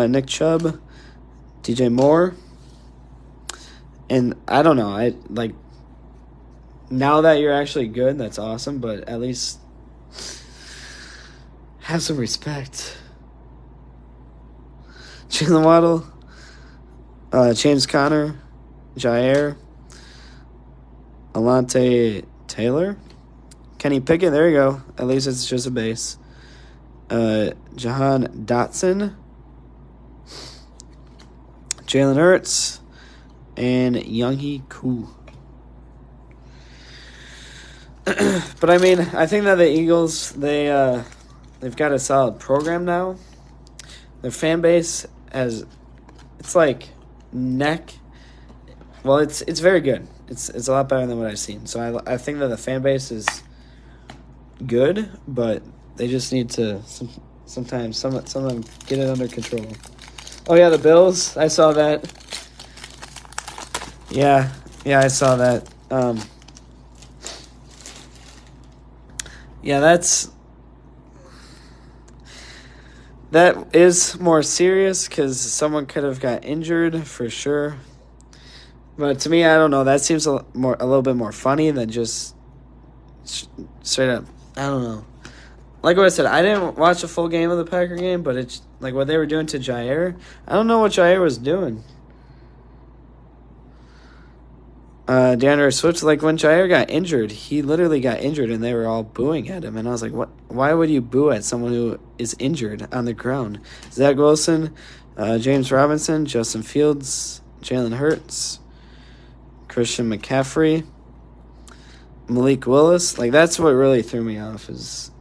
Nick Chubb, DJ Moore, and I don't know. Now that you're actually good, that's awesome, but at least have some respect. Jalen Waddle, James Conner, Jair, Alante Taylor, Kenny Pickett, there you go. At least it's just a base. Jahan Dotson, Jalen Hurts, and Younghee Koo. But I mean, I think that the Eagles, they've got a solid program now. Their fan base it's like neck. Well, it's very good. It's a lot better than what I've seen. So I think that the fan base is good, but they just need to sometimes some of them get it under control. Oh yeah, the Bills. I saw that. Yeah, I saw that. Yeah, that is more serious because someone could have got injured for sure. But to me, I don't know. That seems a little bit more funny than just straight up. I don't know. Like what I said, I didn't watch a full game of the Packer game, but it's like what they were doing to Jair. I don't know what Jair was doing. DeAndre Swift, like when Jair got injured, he literally got injured and they were all booing at him. And I was like, what? Why would you boo at someone who is injured on the ground? Zach Wilson, James Robinson, Justin Fields, Jalen Hurts, Christian McCaffrey, Malik Willis. Like, that's what really threw me off is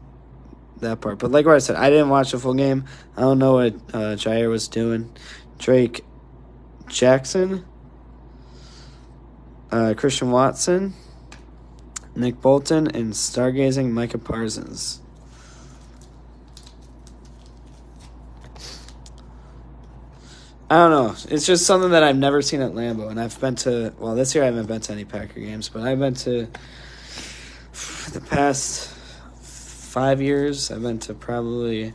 that part. But like what I said, I didn't watch the full game. I don't know what Jair was doing. Drake Jackson. Christian Watson, Nick Bolton, and Stargazing Micah Parsons. I don't know. It's just something that I've never seen at Lambeau, and I've been to. Well, this year I haven't been to any Packer games, but I've been to the past 5 years. I've been to probably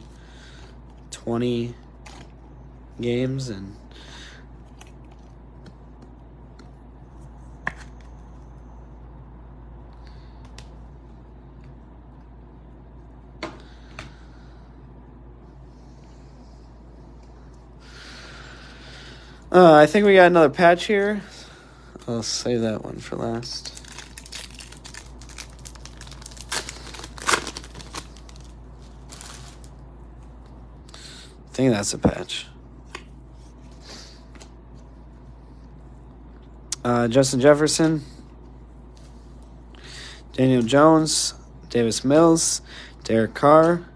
20 games, and I think we got another patch here. I'll save that one for last. I think that's a patch. Justin Jefferson, Daniel Jones, Davis Mills, Derek Carr,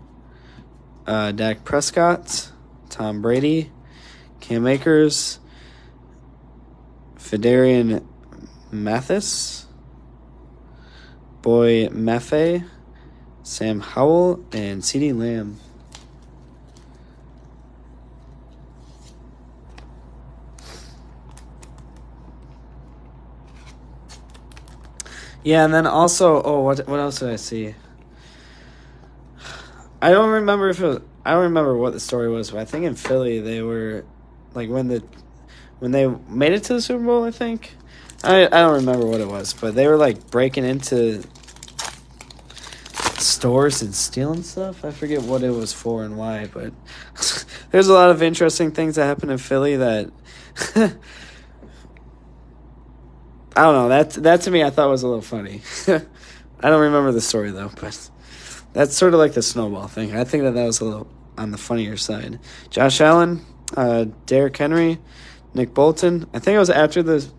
Dak Prescott, Tom Brady, Cam Akers, Fedarian Mathis, Boy Maffei, Sam Howell, and CeeDee Lamb. Yeah, and then also, what else did I see? I don't remember I don't remember what the story was, but I think in Philly they were, like, when they made it to the Super Bowl, I think. I don't remember what it was, but they were, like, breaking into stores and stealing stuff. I forget what it was for and why, but there's a lot of interesting things that happen in Philly that I don't know. That to me I thought was a little funny. I don't remember the story though, but that's sort of like the snowball thing. I think that was a little on the funnier side. Josh Allen, Derrick Henry, Nick Bolton. I think it was after the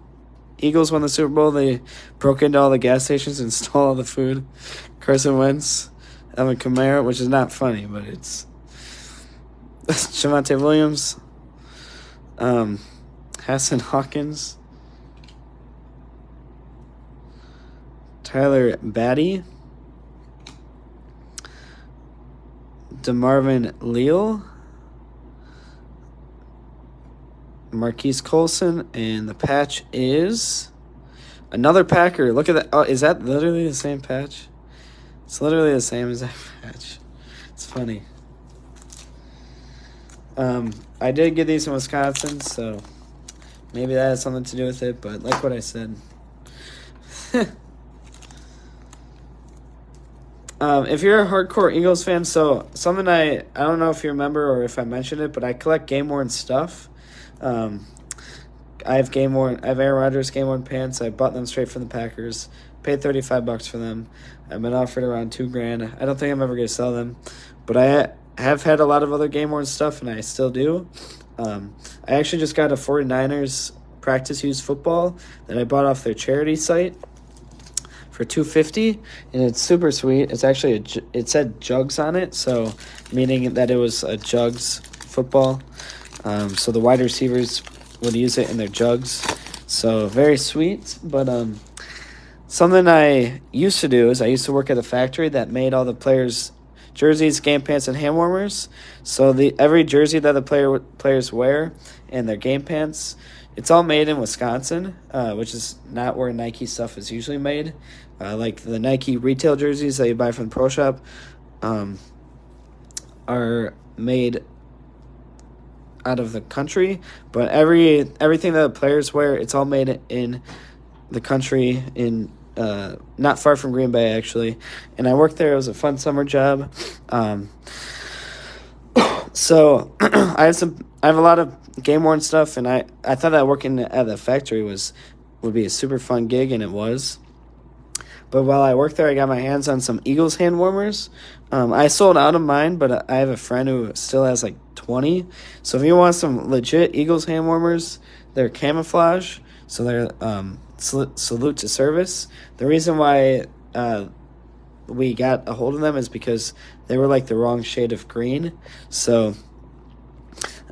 Eagles won the Super Bowl. They broke into all the gas stations and stole all the food. Carson Wentz, Alvin Kamara, which is not funny, but it's Javonte Williams, Hassan Hawkins, Tyler Batty, DeMarvin Leal, Marquise Colson, and the patch is another Packer. Look at that. Oh, is that literally the same patch? It's literally the same as that patch. It's funny. I did get these in Wisconsin, so maybe that has something to do with it, but like what I said. If you're a hardcore Eagles fan, so something I don't know if you remember or if I mentioned it, but I collect game-worn stuff. I have Aaron Rodgers game-worn pants. I bought them straight from the Packers. Paid $35 for them. I've been offered around $2,000. I don't think I'm ever going to sell them, but I have had a lot of other game-worn stuff, and I still do. I actually just got a 49ers practice use football that I bought off their charity site for $250, and it's super sweet. It's actually it said Jugs on it, so meaning that it was a Jugs football. So the wide receivers would use it in their jugs. So very sweet, but something I used to do is I used to work at a factory that made all the players' jerseys, game pants, and hand warmers. So every jersey that the players wear and their game pants, it's all made in Wisconsin, which is not where Nike stuff is usually made. Like the Nike retail jerseys that you buy from the Pro Shop are made out of the country, but everything that the players wear, it's all made in the country in not far from Green Bay, actually. And I worked there. It was a fun summer job. So I have a lot of game worn stuff, and I thought that working at the factory would be a super fun gig, and it was. But while I worked there, I got my hands on some Eagles hand warmers. I sold out of mine, but I have a friend who still has like 20. So if you want some legit Eagles hand warmers, they're camouflage. So they're salute to service. The reason why we got a hold of them is because they were like the wrong shade of green. So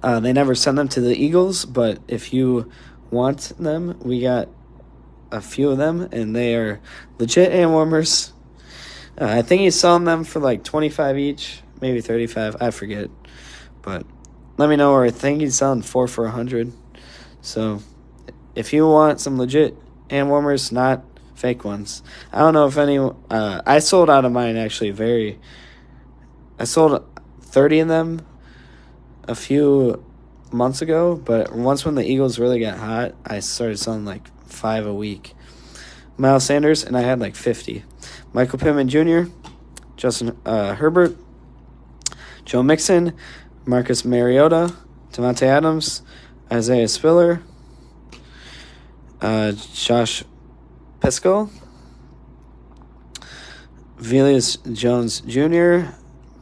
they never sent them to the Eagles. But if you want them, we got a few of them, and they are legit hand warmers. I think he's selling them for like 25 each, maybe 35. I forget, but let me know. Or I think he's selling 4 for 100. So if you want some legit hand warmers, not fake ones. I don't know if any. I sold out of mine actually. I sold 30 of them a few months ago, but once when the Eagles really got hot, I started selling like 5 a week. Miles Sanders, and I had like 50. Michael Pittman Jr., Justin Herbert, Joe Mixon, Marcus Mariota, Davante Adams, Isaiah Spiller, Josh Pisco, Velius Jones Jr.,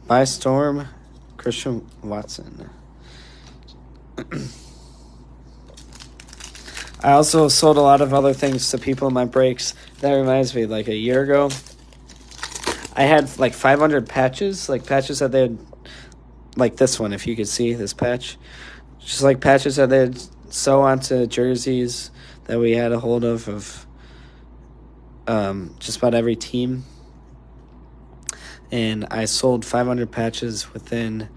By Storm, Christian Watson. I also sold a lot of other things to people in my breaks. That reminds me, like a year ago, I had like 500 patches, like patches that they had, like this one, if you could see this patch. Just like patches that they had sew onto jerseys that we had a hold of just about every team. And I sold 500 patches within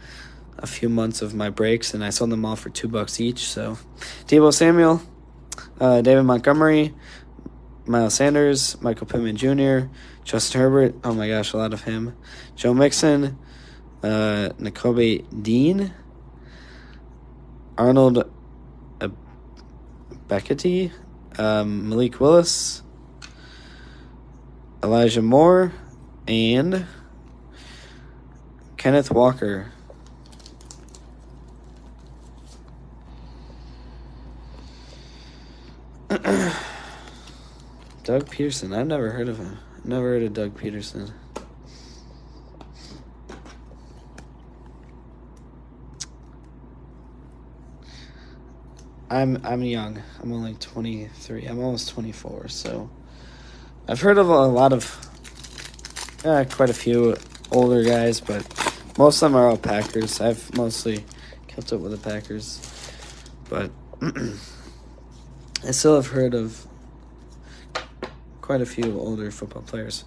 a few months of my breaks, and I sold them all for $2 each. So, Deebo Samuel, David Montgomery, Miles Sanders, Michael Pittman Jr., Justin Herbert, oh my gosh, a lot of him, Joe Mixon, Nakobe Dean, Arnold Beckety, Malik Willis, Elijah Moore, and Kenneth Walker. Doug Peterson. I've never heard of him. Never heard of Doug Peterson. I'm young. I'm only 23. I'm almost 24. So I've heard of a lot of, quite a few older guys, but most of them are all Packers. I've mostly kept up with the Packers, but I still have heard of quite a few older football players.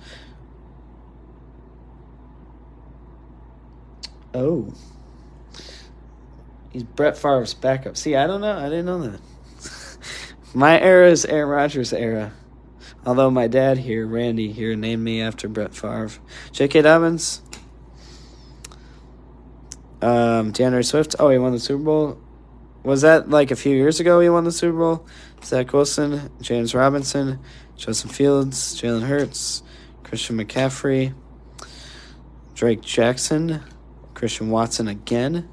Oh. He's Brett Favre's backup. See, I don't know. I didn't know that. My era is Aaron Rodgers' era. Although my dad here, Randy here, named me after Brett Favre. J.K. Dobbins. DeAndre Swift. Oh, he won the Super Bowl. Was that like a few years ago he won the Super Bowl? Zach Wilson, James Robinson, Justin Fields, Jalen Hurts, Christian McCaffrey, Drake Jackson, Christian Watson again.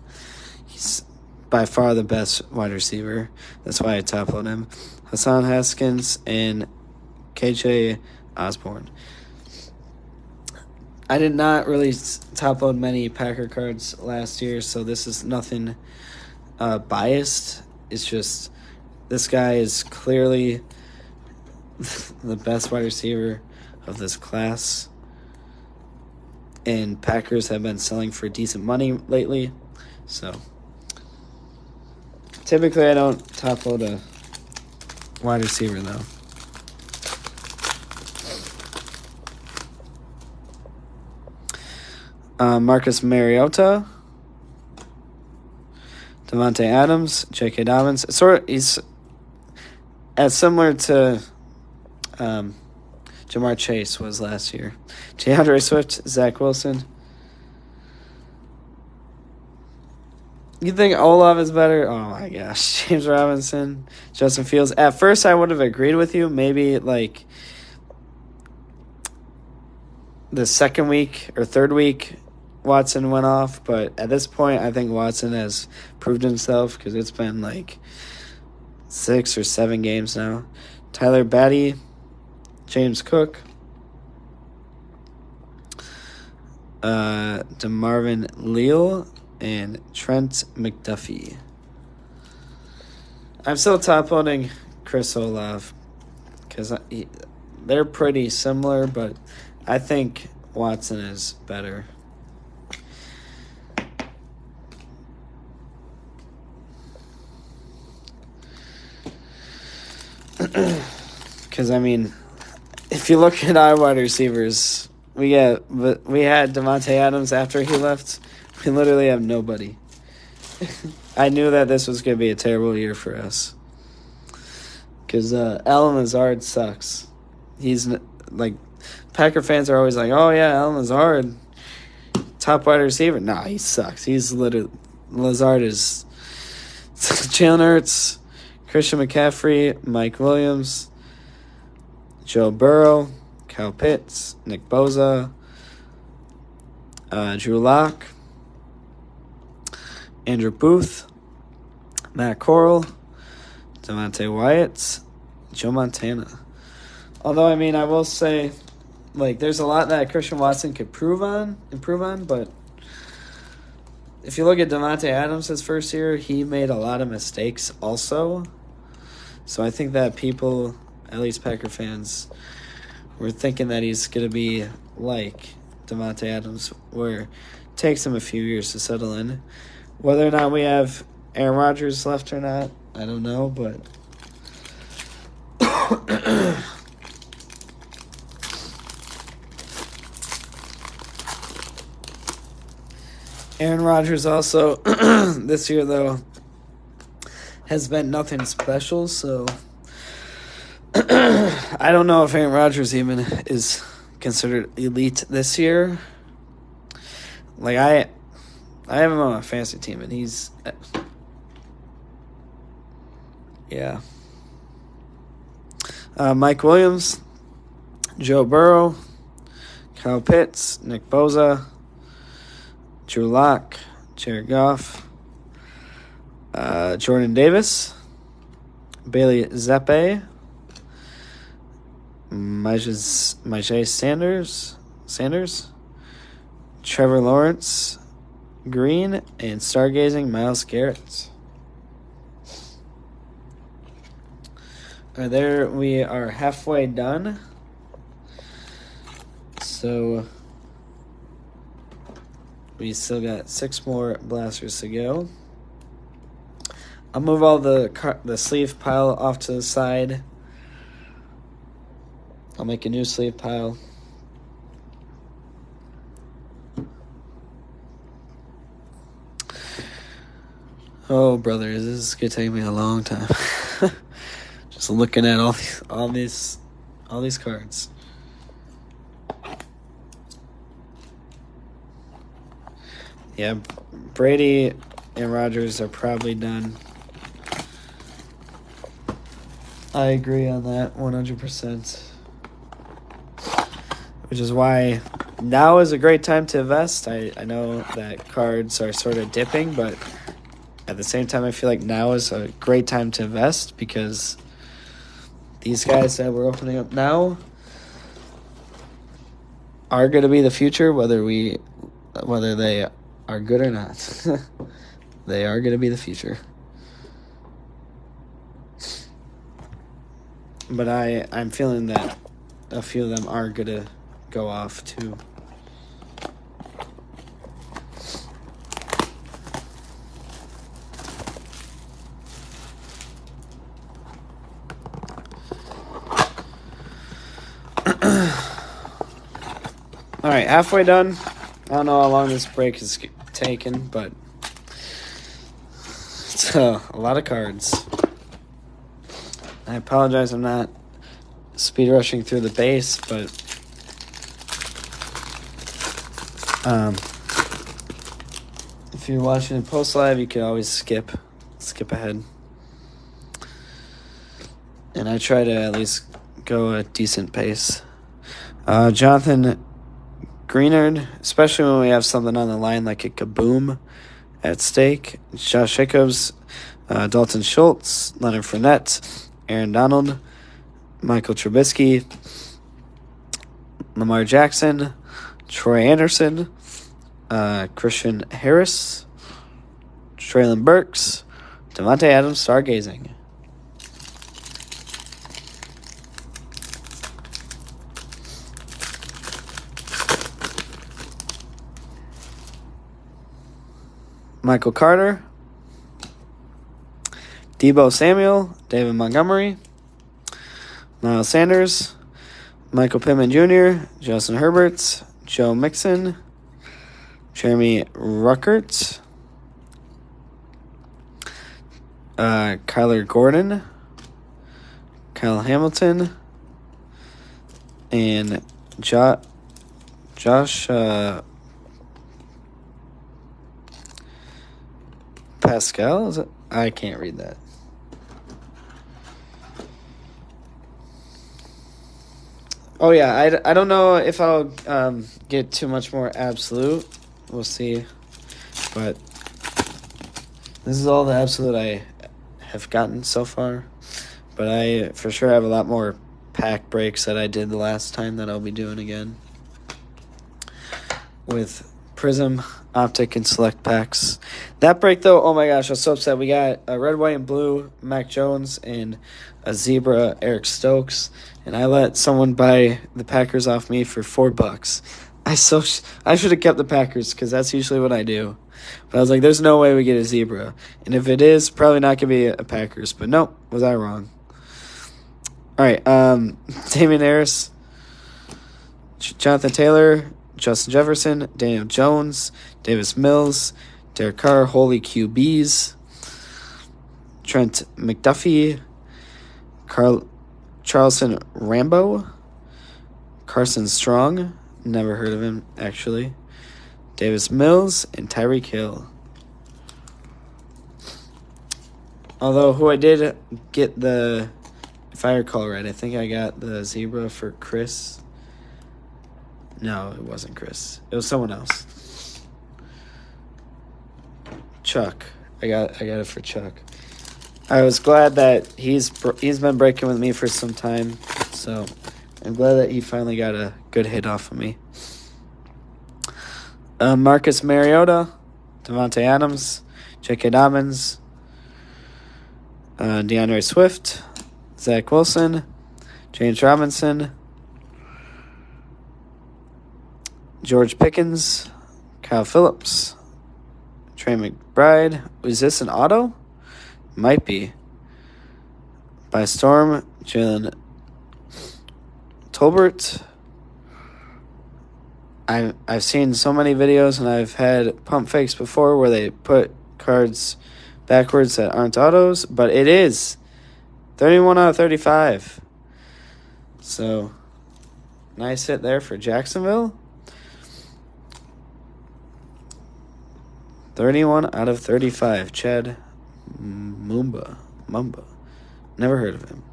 He's by far the best wide receiver. That's why I top-load him. Hassan Haskins and KJ Osborne. I did not really top-load many Packer cards last year, so this is nothing biased. It's just this guy is clearly the best wide receiver of this class. And Packers have been selling for decent money lately. So typically I don't top-load a wide receiver, though. Marcus Mariota, Davante Adams, J.K. Dobbins. He's as similar to Jamar Chase was last year. DeAndre Swift, Zach Wilson. You think Olaf is better? Oh my gosh. James Robinson, Justin Fields. At first I would have agreed with you. Maybe like the second week or third week Watson went off, but at this point I think Watson has proved himself because it's been like 6 or 7 games now. Tyler Batty, James Cook, DeMarvin Leal, and Trent McDuffie. I'm still top-loading Chris Olave because they're pretty similar, but I think Watson is better. Because, I mean, if you look at our wide receivers, we had Davante Adams after he left. We literally have nobody. I knew that this was going to be a terrible year for us. Because Allen Lazard sucks. He's, like, Packer fans are always like, oh, yeah, Allen Lazard, top wide receiver. Nah, he sucks. He's literally, Lazard is Jalen Hurts, Christian McCaffrey, Mike Williams, Joe Burrow, Kyle Pitts, Nick Bosa, Drew Lock, Andrew Booth, Matt Corral, Devontae Wyatt, Joe Montana. Although, I mean, I will say, like, there's a lot that Christian Watson could improve on, but if you look at Davante Adams his first year, he made a lot of mistakes also. So I think that people, at least Packer fans, were thinking that he's going to be like Davante Adams, where it takes him a few years to settle in. Whether or not we have Aaron Rodgers left or not, I don't know, but Aaron Rodgers also this year, though, has been nothing special, so I don't know if Aaron Rodgers even is considered elite this year. Like, I have him on a fantasy team, and he's... Yeah. Mike Williams, Joe Burrow, Kyle Pitts, Nick Bosa, Drew Lock, Jared Goff, Jordan Davis, Bailey Zappi, Myjai Sanders, Trevor Lawrence, Green, and stargazing Myles Garrett. There we are halfway done. So we still got 6 more blasters to go. I'll move all the sleeve pile off to the side. I'll make a new sleeve pile. Oh, brother, this is gonna take me a long time. Just looking at all these cards. Yeah, Brady and Rodgers are probably done. I agree on that 100%. Which is why now is a great time to invest. I know that cards are sort of dipping, but at the same time, I feel like now is a great time to invest because these guys that we're opening up now are going to be the future, whether they are good or not. They are going to be the future. But I'm feeling that a few of them are going to go off too. All right, halfway done. I don't know how long this break is taken, but it's a lot of cards. I apologize, I'm not speed rushing through the base, but if you're watching in post live, you can always skip ahead. And I try to at least go a decent pace. Jonathan Greenard, especially when we have something on the line like a kaboom at stake. Josh Jacobs, Dalton Schultz, Leonard Fournette, Aaron Donald, Michael Trubisky, Lamar Jackson, Troy Anderson, Christian Harris, Treylon Burks, Devontae Adams, stargazing. Michael Carter, Deebo Samuel, David Montgomery, Miles Sanders, Michael Pittman Jr., Justin Herbert, Joe Mixon, Jeremy Ruckert, Kyler Gordon, Kyle Hamilton, and Josh Pascal. Is it? I can't read that. Oh yeah, I don't know if I'll get too much more absolute. We'll see, but this is all the absolute I have gotten so far. But I for sure have a lot more pack breaks that I did the last time that I'll be doing again with Prism, Optic, and Select packs. That break, though, oh my gosh, I was so upset. We got a red, white, and blue Mac Jones and a zebra Eric Stokes, and I let someone buy the Packers off me for $4. I should have kept the Packers because that's usually what I do. But I was like, there's no way we get a zebra. And if it is, probably not going to be a Packers. But nope, was I wrong. All right, Damian Harris, Jonathan Taylor, Justin Jefferson, Daniel Jones, Davis Mills, Derek Carr, Holy QBs, Trent McDuffie, Charleston Rambo, Carson Strong, never heard of him, actually, Davis Mills, and Tyreek Hill. Although, who I did get the, if I recall right, I think I got the zebra for Chris. No, it wasn't Chris. It was someone else. Chuck. I got it for Chuck. I was glad that he's been breaking with me for some time, so I'm glad that he finally got a good hit off of me. Marcus Mariota, Devontae Adams, J.K. Dobbins, DeAndre Swift, Zach Wilson, James Robinson, George Pickens, Kyle Phillips, Trey McBride. Is this an auto? Might be. By Storm, Jalen Tolbert. I've seen so many videos and I've had pump fakes before where they put cards backwards that aren't autos, but it is 31 out of 35. So, nice hit there for Jacksonville. 31 out of 35. Chad Mumba. Never heard of him.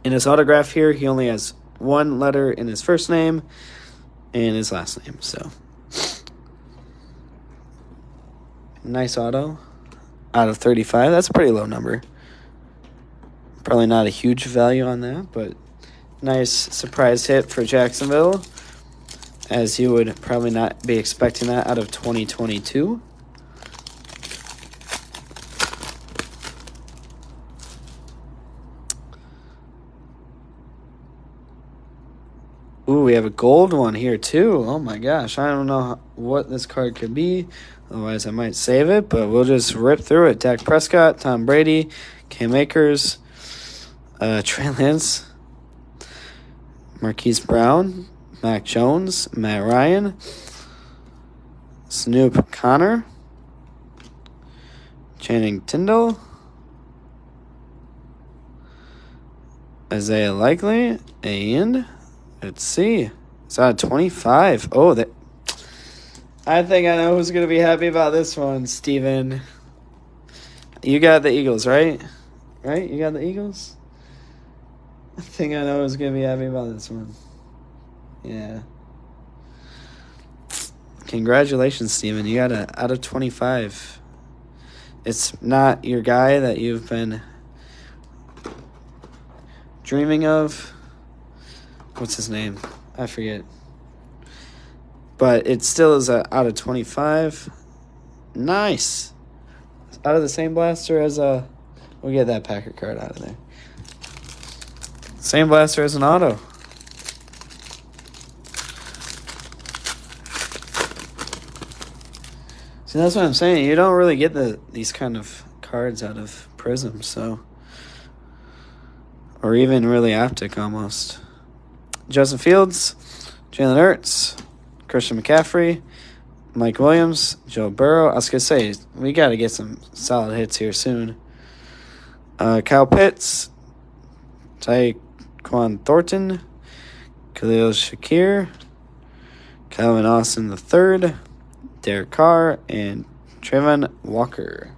In his autograph here, he only has one letter in his first name and his last name. So, nice auto. Out of 35. That's a pretty low number. Probably not a huge value on that, but nice surprise hit for Jacksonville, as you would probably not be expecting that out of 2022. Ooh, we have a gold one here too. Oh my gosh, I don't know what this card could be. Otherwise, I might save it, but we'll just rip through it. Dak Prescott, Tom Brady, Cam Akers, Trey Lance, Marquise Brown, Mac Jones, Matt Ryan, Snoop Connor, Channing Tindall, Isaiah Likely, and let's see, it's out of 25. Oh, I think I know who's going to be happy about this one, Steven. You got the Eagles, right? Right? You got the Eagles? I think I know who's going to be happy about this one. Yeah. Congratulations, Steven. You got a out of 25. It's not your guy that you've been dreaming of. What's his name? I forget. But it still is a out of 25. Nice. Out of the same blaster as a... We'll get that Packer card out of there. Same blaster as an auto. See, that's what I'm saying. You don't really get these kind of cards out of Prism, so. Or even really Optic almost. Justin Fields, Jalen Hurts, Christian McCaffrey, Mike Williams, Joe Burrow. I was going to say, we got to get some solid hits here soon. Kyle Pitts, Tyquan Thornton, Khalil Shakir, Calvin Austin III, Derek Carr, and Trayvon Walker.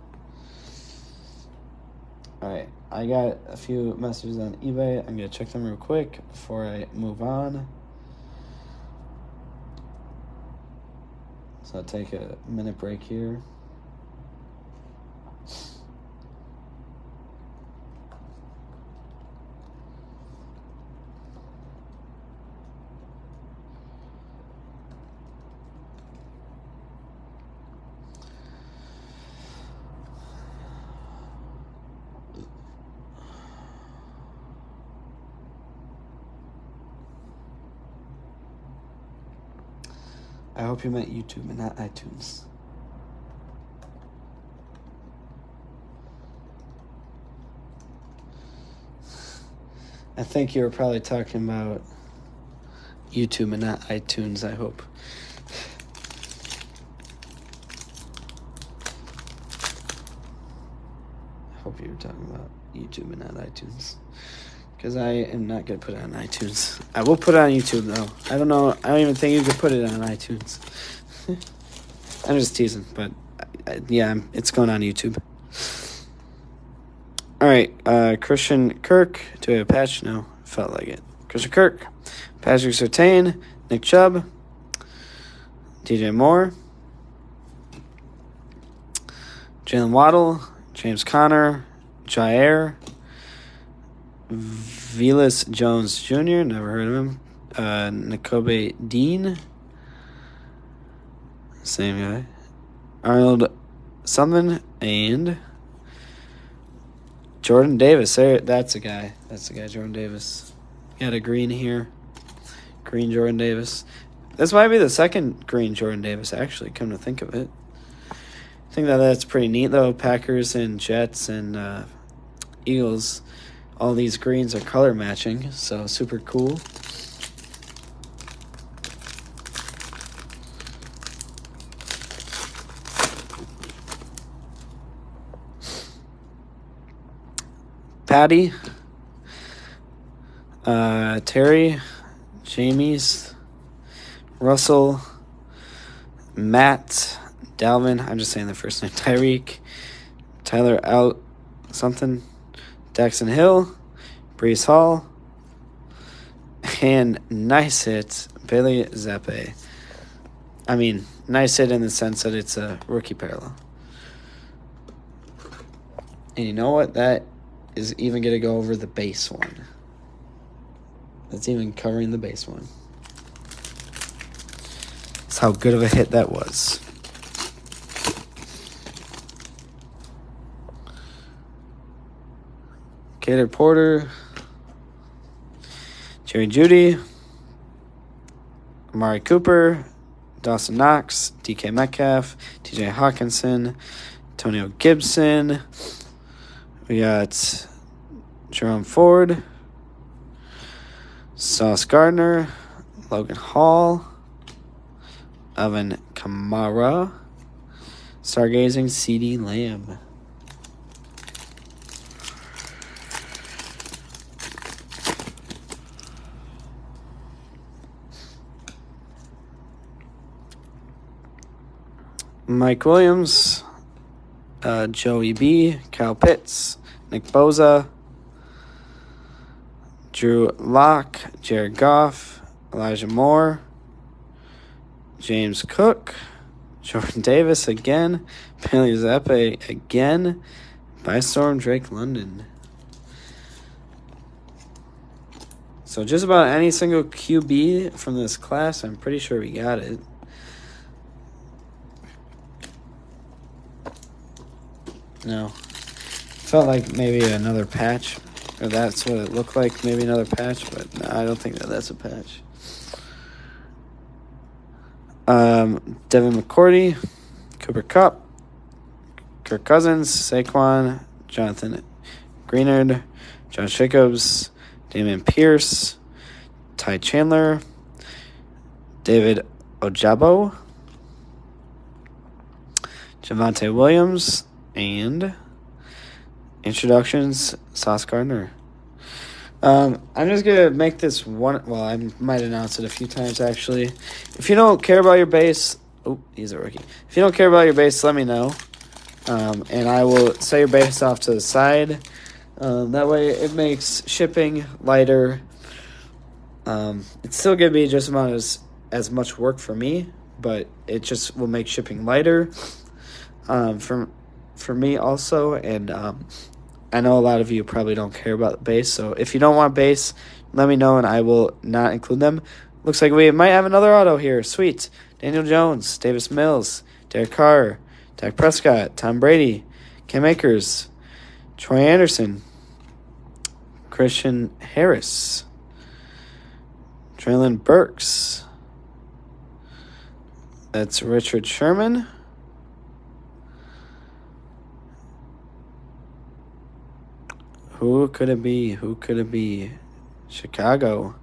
All right, I got a few messages on eBay. I'm going to check them real quick before I move on. So I'll take a minute break here. I hope you meant YouTube and not iTunes. I think you were probably talking about YouTube and not iTunes, I hope. I hope you were talking about YouTube and not iTunes. Because I am not going to put it on iTunes. I will put it on YouTube, though. I don't know. I don't even think you could put it on iTunes. I'm just teasing, but yeah, it's going on YouTube. All right, Christian Kirk. Do we have a patch? No, felt like it. Christian Kirk, Patrick Surtain, Nick Chubb, DJ Moore, Jalen Waddle, James Conner, Jair, Velus Jones Jr., never heard of him. Nakobe Dean, same guy. Arnold something, and Jordan Davis. There, that's a guy. That's the guy, Jordan Davis. Got a green here. Green Jordan Davis. This might be the second green Jordan Davis, actually, come to think of it. I think that's pretty neat, though. Packers and Jets and Eagles, all these greens are color matching, so super cool. Patty, Terry, Jamie's, Russell, Matt, Dalvin, I'm just saying the first name, Tyreek, Tyler out something, Daxton Hill, Breece Hall, and nice hit, Bailey Zappi. I mean, nice hit in the sense that it's a rookie parallel. And you know what? That is even going to go over the base one. That's even covering the base one. That's how good of a hit that was. Gator Porter, Jerry Jeudy, Amari Cooper, Dawson Knox, DK Metcalf, TJ Hawkinson, Antonio Gibson. We got Jerome Ford, Sauce Gardner, Logan Hall, Alvin Kamara, Stargazing, CeeDee Lamb. Mike Williams, Joey B, Kyle Pitts, Nick Bosa, Drew Lock, Jared Goff, Elijah Moore, James Cook, Jordan Davis again, Bailey Zappi again, by Storm Drake London. So just about any single QB from this class, I'm pretty sure we got it. No. Felt like maybe another patch, or that's what it looked like, maybe another patch, but no, I don't think that's a patch. Devin McCourty, Cooper Kupp, Kirk Cousins, Saquon, Jonathan Greenard, Josh Jacobs, Dameon Pierce, Ty Chandler, David Ojabo, Javonte Williams, and introductions, Sauce Gardner. I'm just going to make this one. Well, I might announce it a few times, actually. If you don't care about your base. Oh, he's a rookie. If you don't care about your base, let me know. And I will set your base off to the side. That way it makes shipping lighter. It's still going to be just about as much work for me, but it just will make shipping lighter for me also. And I know a lot of you probably don't care about the base, so if you don't want base, let me know and I will not include them. Looks like we might have another auto here. Sweet. Daniel Jones, Davis Mills, Derek Carr, Dak Prescott, Tom Brady, Cam Akers, Troy Anderson, Christian Harris, Traylon Burks. That's Richard Sherman. Who could it be? Who could it be? Chicago.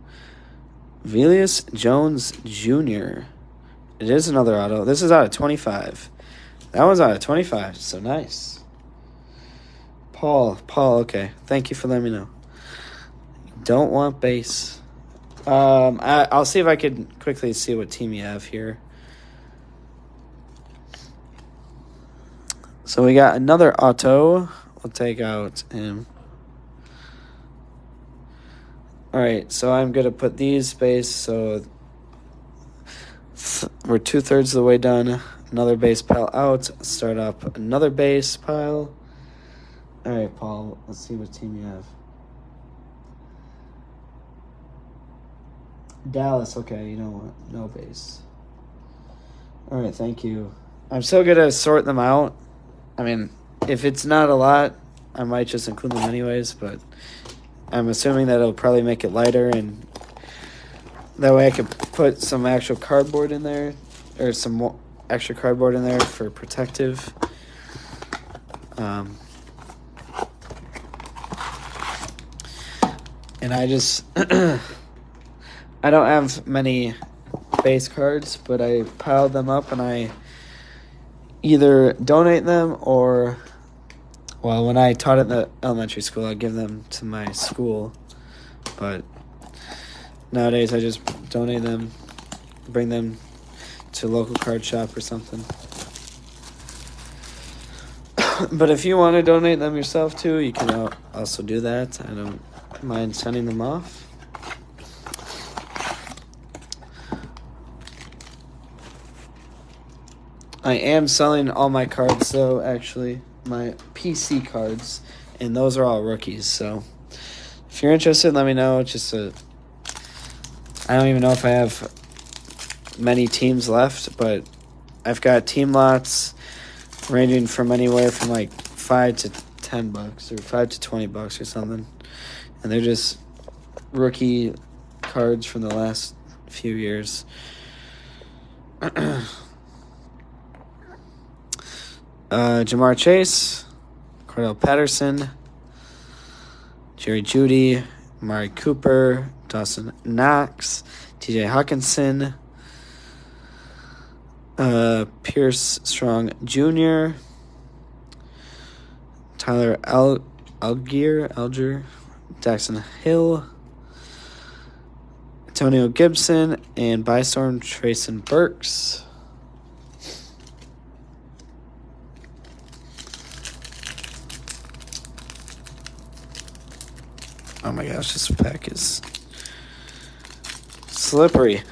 Velius Jones Jr. It is another auto. This is out of 25. That one's out of 25, so nice. Paul, okay. Thank you for letting me know. Don't want base. I'll see if I could quickly see what team you have here. So we got another auto. We'll take out him. All right, so I'm going to put these base, so we're 2/3 of the way done. Another base pile out. Start up another base pile. All right, Paul, let's see what team you have. Dallas, okay, you know what? No base. All right, thank you. I'm still going to sort them out. I mean, if it's not a lot, I might just include them anyways, but I'm assuming that it'll probably make it lighter, and that way I could put some actual cardboard in there, or some more extra cardboard in there for protective. And I just, I don't have many base cards, but I piled them up and I either donate them or, well, when I taught at the elementary school, I'd give them to my school. But nowadays, I just donate them, bring them to a local card shop or something. But if you want to donate them yourself too, you can also do that. I don't mind sending them off. I am selling all my cards, though, actually. My PC cards, and those are all rookies, so if you're interested, let me know. I don't even know if I have many teams left, but I've got team lots ranging from anywhere from like $5 to $10 or $5 to $20 or something, and they're just rookie cards from the last few years. Jamar Chase, Cordell Patterson, Jerry Jeudy, Amari Cooper, Dawson Knox, TJ Hawkinson, Pierce Strong Jr., Tyler Algier, Daxton Hill, Antonio Gibson, and Bystorm Trayson Burks. Oh my gosh, this pack is slippery.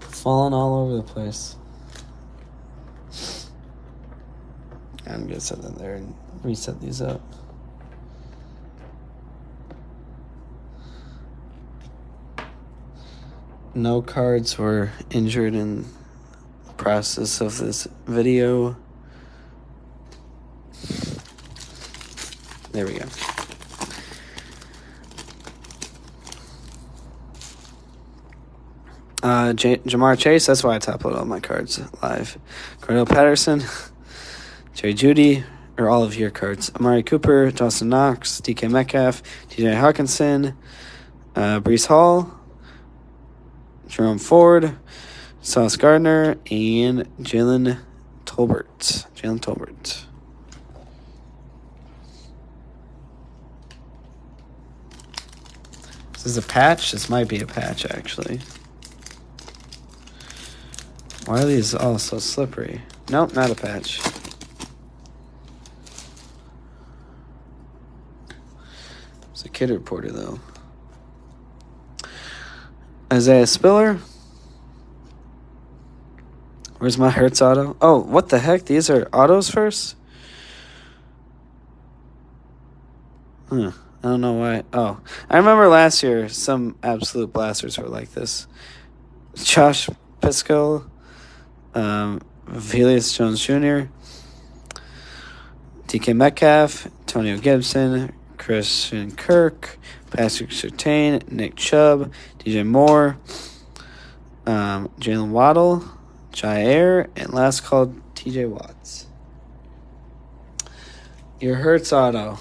Falling all over the place. I'm going to set them there and reset these up. No cards were injured in the process of this video. There we go. Jamar Chase, that's why I top load all my cards live. Cordell Patterson, Jerry Jeudy, or all of your cards. Amari Cooper, Dawson Knox, DK Metcalf, TJ Hawkinson, Breece Hall, Jerome Ford, Sauce Gardner, and Jalen Tolbert. This is a patch? This might be a patch, actually. Why are these all so slippery? Nope, not a patch. It's a kid reporter, though. Isaiah Spiller. Where's my Hertz auto? Oh, what the heck? These are autos first? I don't know why. Oh, I remember last year some absolute blasters were like this. Josh Pisco, Velius Jones Jr., DK Metcalf, Antonio Gibson, Christian Kirk, Patrick Surtain, Nick Chubb, DJ Moore, Jalen Waddle, Jair, and last called TJ Watts. Your Hertz auto.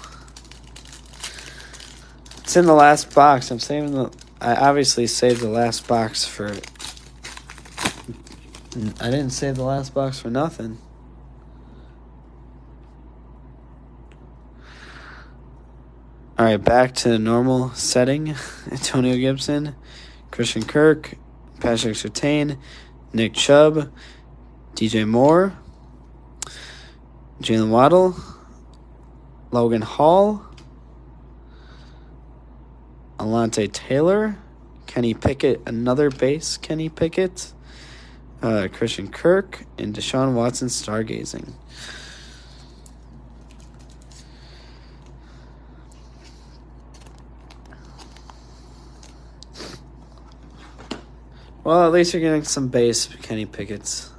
It's in the last box. I obviously saved the last box for... I didn't save the last box for nothing. All right, back to the normal setting. Antonio Gibson, Christian Kirk, Patrick Surtain, Nick Chubb, DJ Moore, Jalen Waddle, Logan Hall, Alontae Taylor, Kenny Pickett, another base Kenny Pickett, Christian Kirk, and Deshaun Watson stargazing. Well, at least you're getting some base Kenny Pickett's.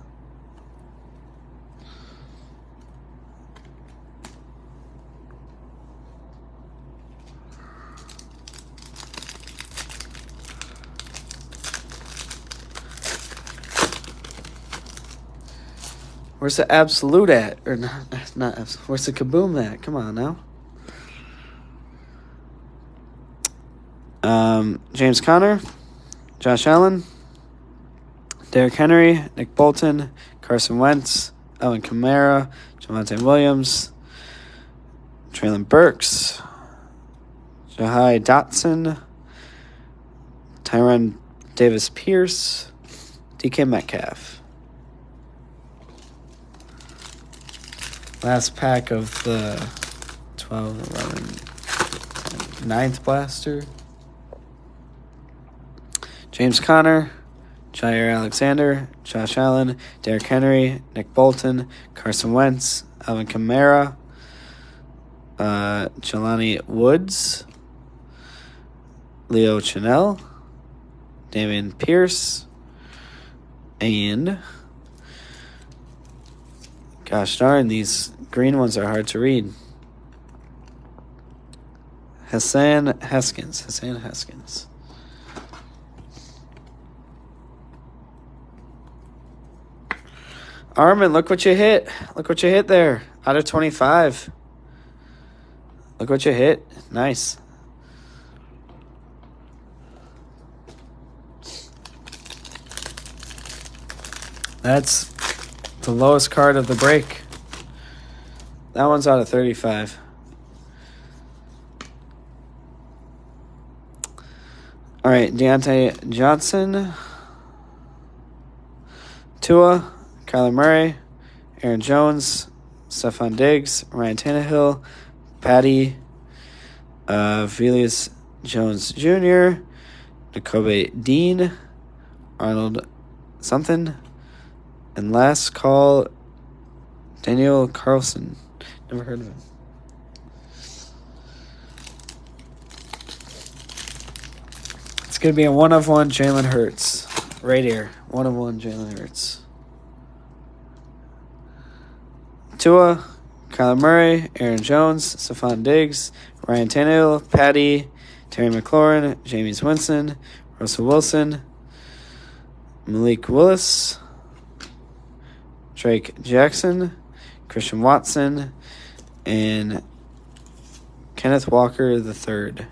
Where's the absolute at? Or not absolute. Where's the kaboom at? Come on now. James Conner, Josh Allen, Derrick Henry, Nick Bolton, Carson Wentz, Alvin Kamara, Javonte Williams, Treylon Burks, Jahai Dotson, Tyron Davis-Pierce, DK Metcalf. Last pack of the 12, 11, 9th blaster. James Conner, Jair Alexander, Josh Allen, Derrick Henry, Nick Bolton, Carson Wentz, Alvin Kamara, Jelani Woods, Leo Chenal, Damian Pierce, and gosh darn, these green ones are hard to read. Hassan Haskins. Armin, look what you hit. Look what you hit there. Out of 25. Look what you hit. Nice. That's the lowest card of the break. That one's out of 35. All right, Deontay Johnson, Tua, Kyler Murray, Aaron Jones, Stephon Diggs, Ryan Tannehill, Patty, Velius Jones Jr., Nakobe Dean, Arnold something, and last call, Daniel Carlson. Never heard of him. It's going to be a 1-of-1 Jalen Hurts. Right here. 1-of-1 Jalen Hurts. Tua, Kyler Murray, Aaron Jones, Stephon Diggs, Ryan Tannehill, Patty, Terry McLaurin, Jameis Winston, Russell Wilson, Malik Willis, Drake Jackson, Christian Watson, and Kenneth Walker III.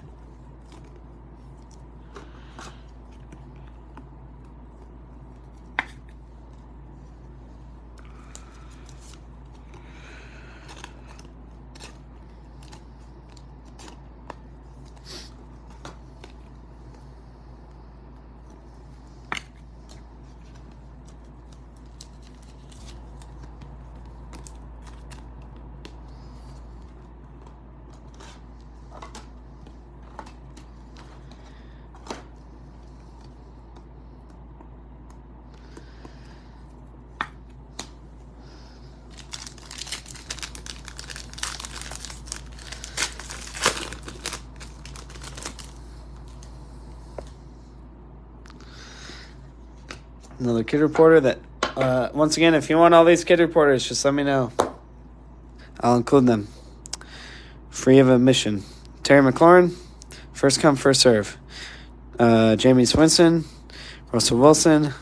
Another kid reporter that, once again, if you want all these kid reporters, just let me know. I'll include them. Free of admission. Terry McLaurin, first come, first serve. Jamie Swinson, Russell Wilson,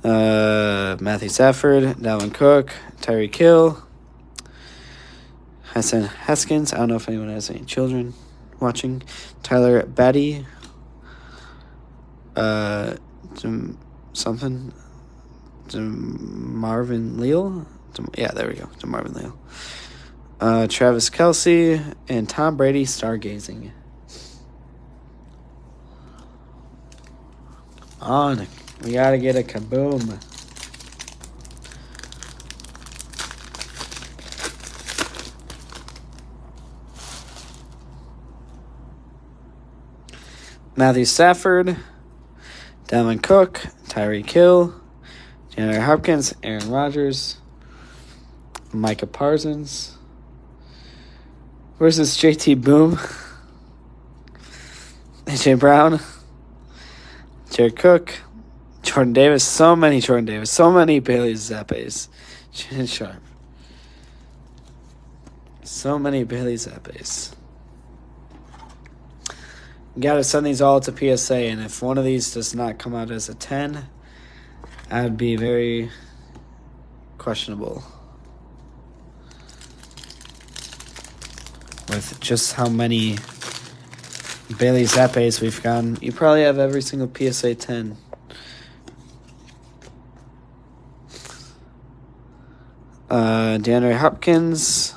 Matthew Stafford, Dalvin Cook, Tyreek Hill, Hassan Haskins. I don't know if anyone has any children watching. Tyler Batty, Marvin Leal. Yeah, there we go. Marvin Leal. Travis Kelce and Tom Brady stargazing. On. We got to get a kaboom. Matthew Stafford, Dalvin Cook, Tyreek Hill, DeAndre Hopkins, Aaron Rodgers, Micah Parsons. Where's this JT Boom? AJ Brown, Jared Cook, Jordan Davis. So many Jordan Davis. So many Bailey Zappes. Shannon Sharp. So many Bailey Zappes. You got to send these all to PSA, and if one of these does not come out as a 10, I'd be very questionable with just how many Bailey Zappes we've gotten. You probably have every single PSA 10. DeAndre Hopkins,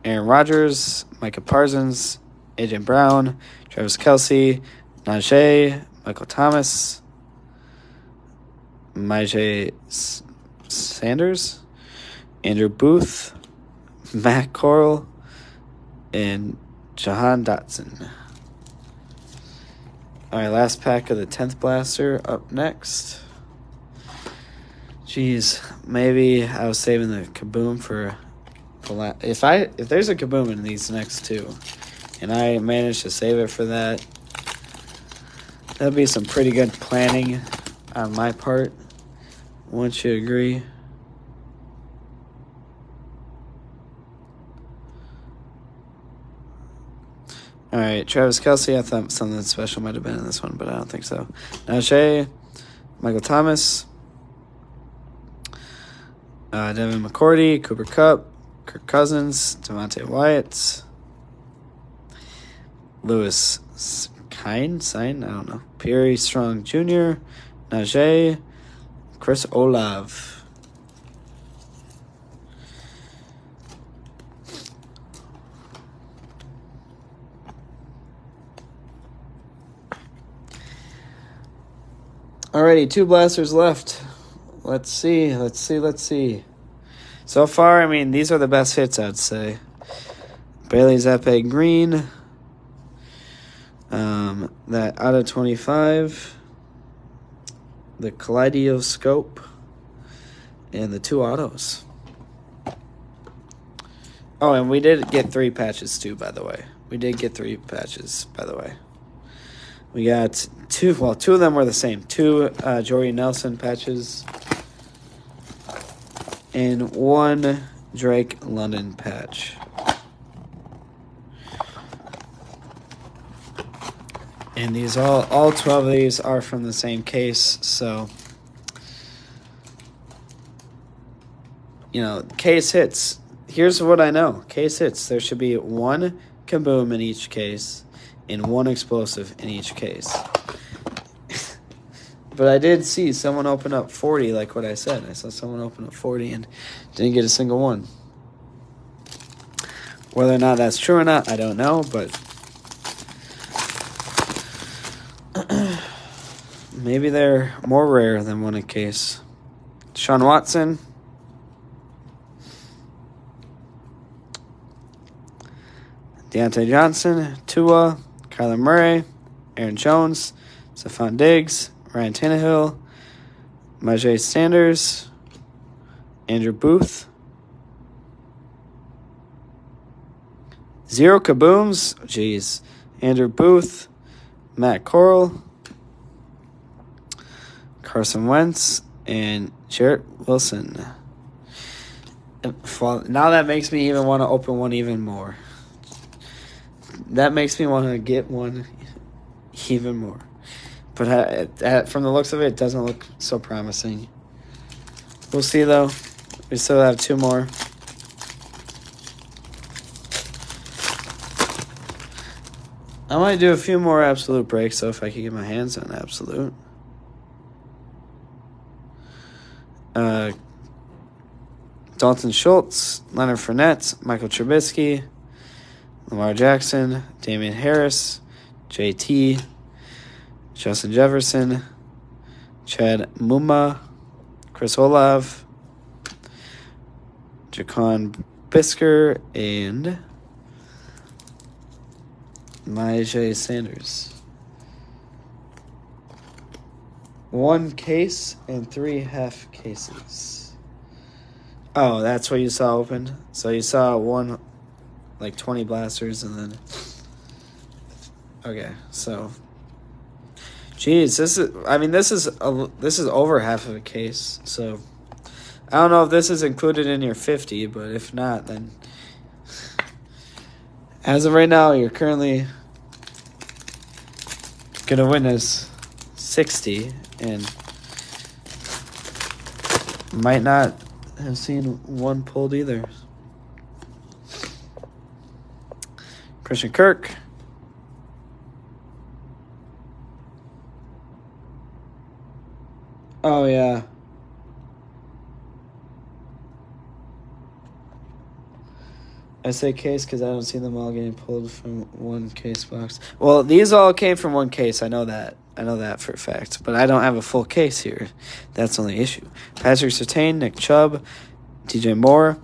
Aaron Rodgers, Micah Parsons, AJ Brown, Travis Kelce, Najee, Michael Thomas, Myjai Sanders, Andrew Booth, Matt Corral, and Jahan Dotson. All right, last pack of the 10th blaster up next. Jeez, maybe I was saving the kaboom for the last. If there's a kaboom in these next two, and I managed to save it for that, that'll be some pretty good planning on my part. Wouldn't you agree? All right, Travis Kelce. I thought something special might have been in this one, but I don't think so. Najee, Michael Thomas, Devin McCourty, Cooper Kupp, Kirk Cousins, Devontae Wyatt, Lewis Sign, I don't know, Pierre Strong Jr., Najee, Chris Olave. Alrighty, 2 blasters left. Let's see. So far, I mean, these are the best hits, I'd say. Bailey Zappa Green. That out of 25. The Kaleidoscope. And the 2 autos. Oh, and we did get 3 patches, too, by the way. We got 2, well, 2 of them were the same. 2 Jordy Nelson patches. And 1 Drake London patch. And these all 12 of these are from the same case, so case hits. Here's what I know. Case hits. There should be one Kaboom in each case and one explosive in each case. But I did see someone open up 40, like what I said. I saw someone open up 40 and didn't get a single one. Whether or not that's true or not, I don't know, but maybe they're more rare than one a case. Sean Watson. Deontay Johnson, Tua, Kyler Murray, Aaron Jones, Stephon Diggs, Ryan Tannehill, Myjai Sanders, Andrew Booth. 0 Kabooms. Jeez. Andrew Booth, Matt Corral, Carson Wentz, and Jarrett Wilson. Now that makes me even want to open one even more. That makes me want to get one even more. But from the looks of it, it doesn't look so promising. We'll see, though. We still have 2 more. I might do a few more Absolute breaks, though, if I could get my hands on Absolute. Dalton Schultz, Leonard Fournette, Michael Trubisky, Lamar Jackson, Damian Harris, JT, Justin Jefferson, Chad Muma, Chris Olave, Jaquan Brisker, and Myjai Sanders. 1 case and 3 half cases. Oh, that's what you saw open? So you saw one, like 20 blasters, and then... Okay, so... Jeez, this is over half of a case, so... I don't know if this is included in your 50, but if not, then... As of right now, you're currently gonna witness 60, and might not have seen one pulled either. Christian Kirk. Oh, yeah. I say case because I don't see them all getting pulled from one case box. Well, these all came from one case. I know that. I know that for a fact. But I don't have a full case here. That's the only issue. Patrick Surtain, Nick Chubb, DJ Moore.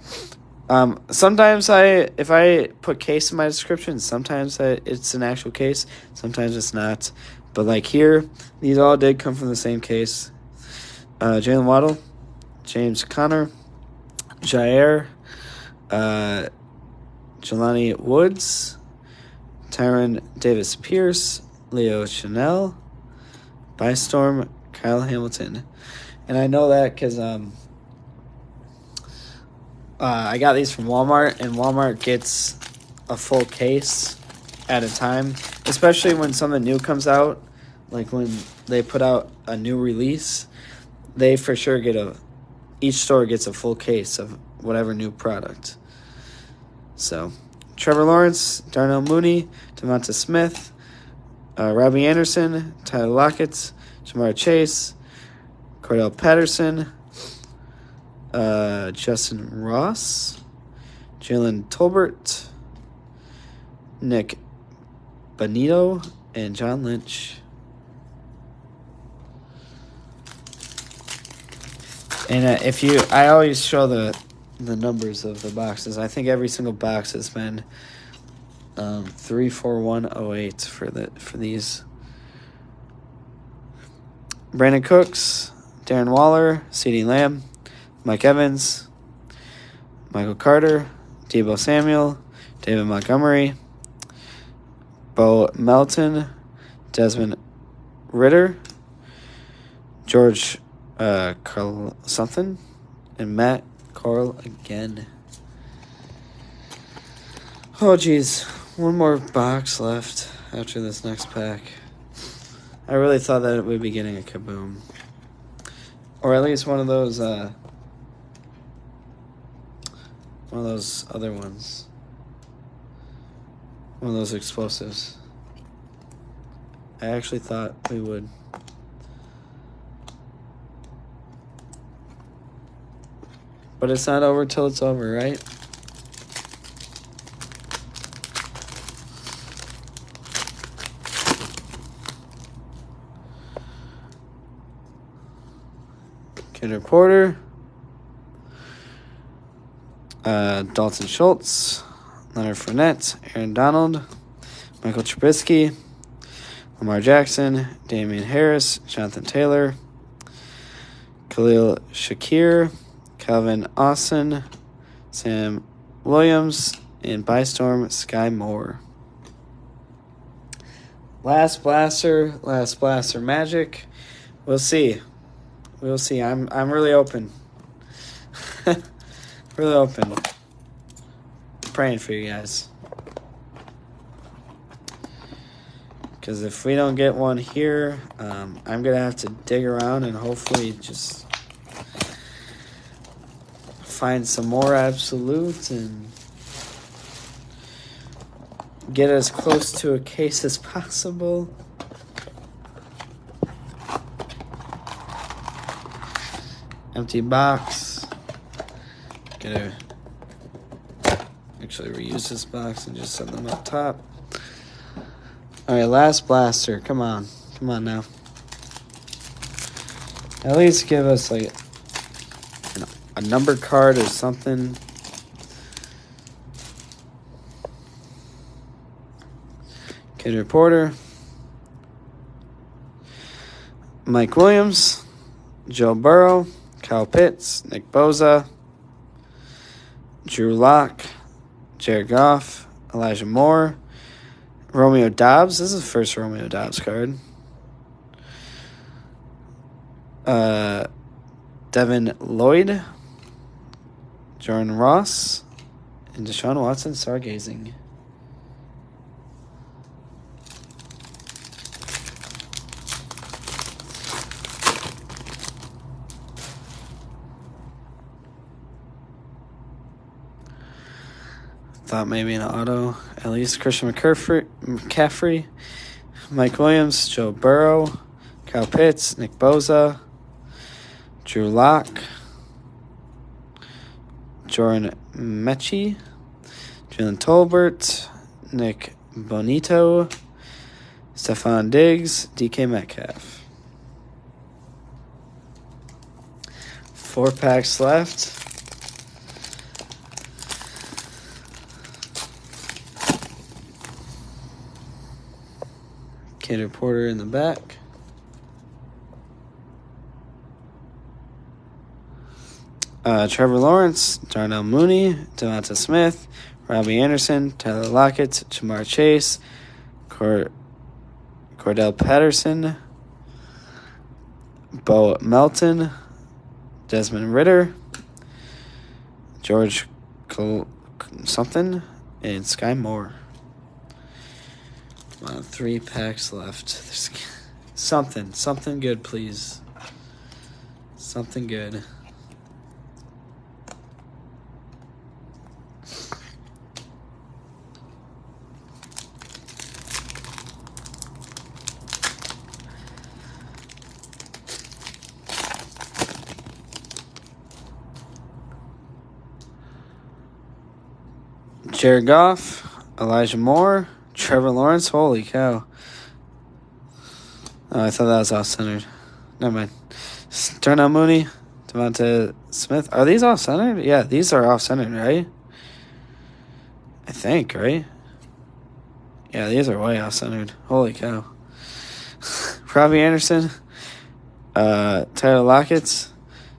Sometimes if I put case in my description, sometimes it's an actual case. Sometimes it's not. But like here, these all did come from the same case. Jalen Waddle, James Conner, Jair, Jelani Woods, Tyron Davis-Pierce, Leo Chanel, Bystorm, Kyle Hamilton. And I know that because I got these from Walmart, and Walmart gets a full case at a time, especially when something new comes out, like when they put out a new release. They for sure each store gets a full case of whatever new product. So, Trevor Lawrence, Darnell Mooney, Devonta Smith, Robbie Anderson, Tyler Lockett, Jamar Chase, Cordell Patterson, Justin Ross, Jalen Tolbert, Nick Bonito, and John Lynch. And I always show the numbers of the boxes. I think every single box has been 34108 for these. Brandon Cooks, Darren Waller, CeeDee Lamb, Mike Evans, Michael Carter, Deebo Samuel, David Montgomery, Bo Melton, Desmond Ritter, George Carl something, and Matt Carl again. Oh, geez. One more box left after this next pack. I really thought that we'd be getting a Kaboom. Or at least one of those other ones. One of those explosives. I actually thought we would. But it's not over till it's over, right? Kid Porter. Dalton Schultz. Leonard Fournette. Aaron Donald. Michael Trubisky. Lamar Jackson. Damian Harris. Jonathan Taylor. Khalil Shakir. Calvin Austin. Sam Williams. And by storm, Sky Moore. Last blaster magic. We'll see. We'll see. I'm really open. Really open. Praying for you guys. Because if we don't get one here, I'm going to have to dig around and hopefully just find some more absolutes and get as close to a case as possible. Empty box. Gonna actually reuse this box and just set them up top. Alright, last blaster. Come on. Come on now. At least give us like a number card or something. Kid Reporter. Mike Williams. Joe Burrow. Kyle Pitts. Nick Bosa. Drew Lock. Jared Goff. Elijah Moore. Romeo Doubs. This is the first Romeo Doubs card. Devin Lloyd. Jordan Ross. And Deshaun Watson stargazing. Thought maybe an auto. At least Christian McCaffrey, Mike Williams, Joe Burrow, Kyle Pitts, Nick Bosa, Drew Lock, Jordan Mechie, Jalen Tolbert, Nick Bonito, Stephon Diggs, DK Metcalf. 4 packs left. Kid Reporter in the back. Trevor Lawrence, Darnell Mooney, Devonta Smith, Robbie Anderson, Tyler Lockett, Jamar Chase, Cordell Patterson, Bo Melton, Desmond Ridder, George something, and Sky Moore. Come on, 3 packs left. There's something good, please. Something good. Jared Goff, Elijah Moore, Trevor Lawrence. Holy cow. Oh, I thought that was off-centered. Never mind. Darnell Mooney, Devonta Smith. Are these off-centered? Yeah, these are off-centered, right? I think, right? Yeah, these are way off-centered. Holy cow. Robbie Anderson, Tyler Lockett,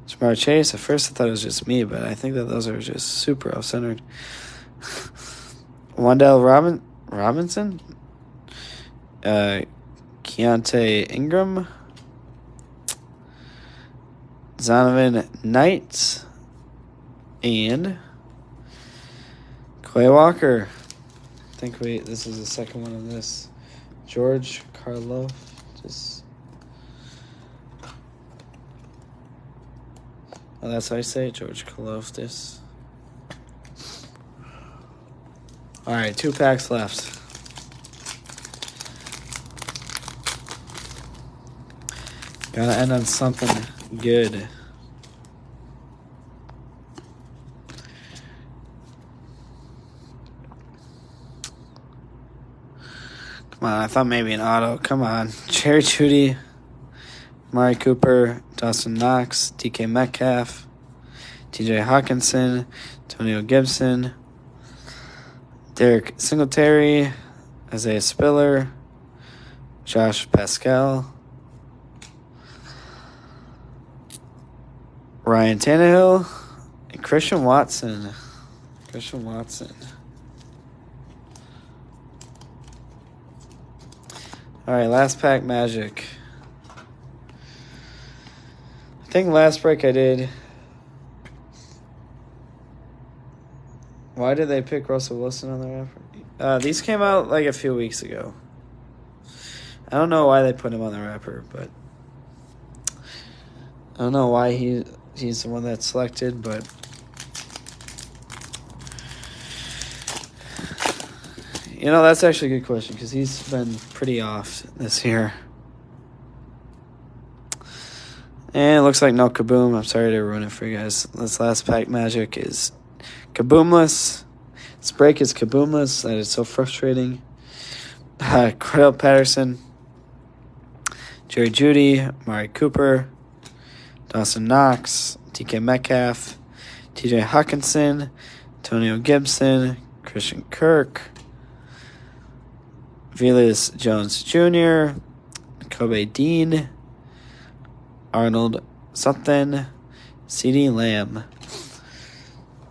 Jamar Chase. At first I thought it was just me, but I think that those are just super off-centered. Wandale Robinson, Keontae Ingram, Zonovan Knight, and Quay Walker. I think this is the second one of this. George Karloff, just Oh, that's how I say it, George Kaloftis. All right, 2 packs left. Gotta end on something good. Come on, I thought maybe an auto. Come on. Jerry Jeudy, Amari Cooper, Dawson Knox, DK Metcalf, TJ Hawkinson, Antonio Gibson, Derek Singletary, Isaiah Spiller, Josh Pascal, Ryan Tannehill, and Christian Watson. Christian Watson. All right, last pack magic. I think last break I did. Why did they pick Russell Wilson on the wrapper? These came out like a few weeks ago. I don't know why they put him on the wrapper, but I don't know why he's the one that's selected, but you know, that's actually a good question because he's been pretty off this year. And it looks like no Kaboom. I'm sorry to ruin it for you guys. This last pack magic is Kaboomless. This break is Kaboomless. That is so frustrating. Cordell Patterson, Jerry Jeudy, Amari Cooper, Dawson Knox, DK Metcalf, TJ Hawkinson, Antonio Gibson, Christian Kirk, Velus Jones Jr., Kobe Dean, Arnold something, CeeDee Lamb.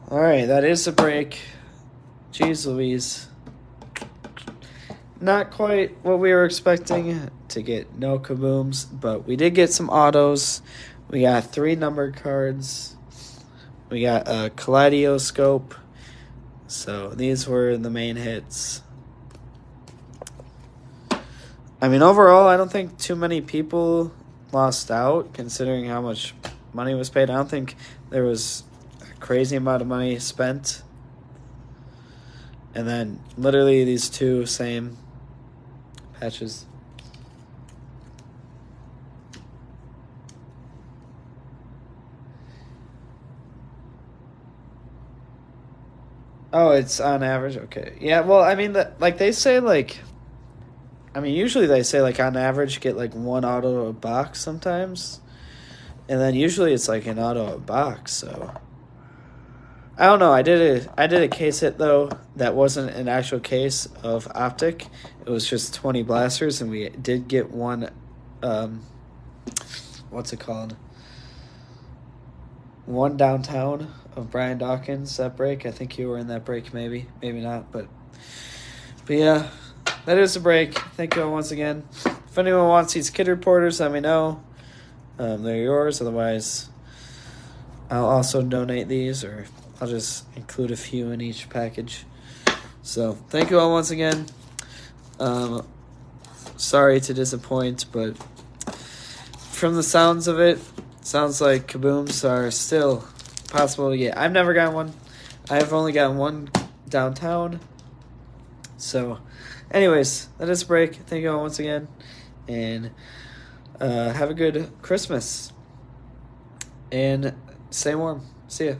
All right, that is the break. Jeez Louise. Not quite what we were expecting to get no Kabooms, but we did get some autos. We got 3 numbered cards. We got a kaleidoscope. So these were the main hits. I mean, overall, I don't think too many people lost out, considering how much money was paid. I don't think there was a crazy amount of money spent. And then literally these 2 same patches. Oh, it's on average? Okay. Yeah, well, I mean, they say, usually they say, on average, get, 1 auto a box sometimes. And then usually it's, an auto a box, so. I don't know. I did a case hit, though, that wasn't an actual case of Optic. It was just 20 blasters, and we did get 1, what's it called? 1 downtown of Brian Dawkins, that break. I think you were in that break, maybe not, but yeah, that is a break. Thank you all once again. If anyone wants these kid reporters, let me know. They're yours. Otherwise, I'll also donate these, or I'll just include a few in each package. So thank you all once again. Sorry to disappoint, but from the sounds of it, sounds like Kabooms are still possible to get. I've never gotten one. I've only gotten 1 downtown. So, anyways, that is a break. Thank you all once again. And have a good Christmas. And stay warm. See ya.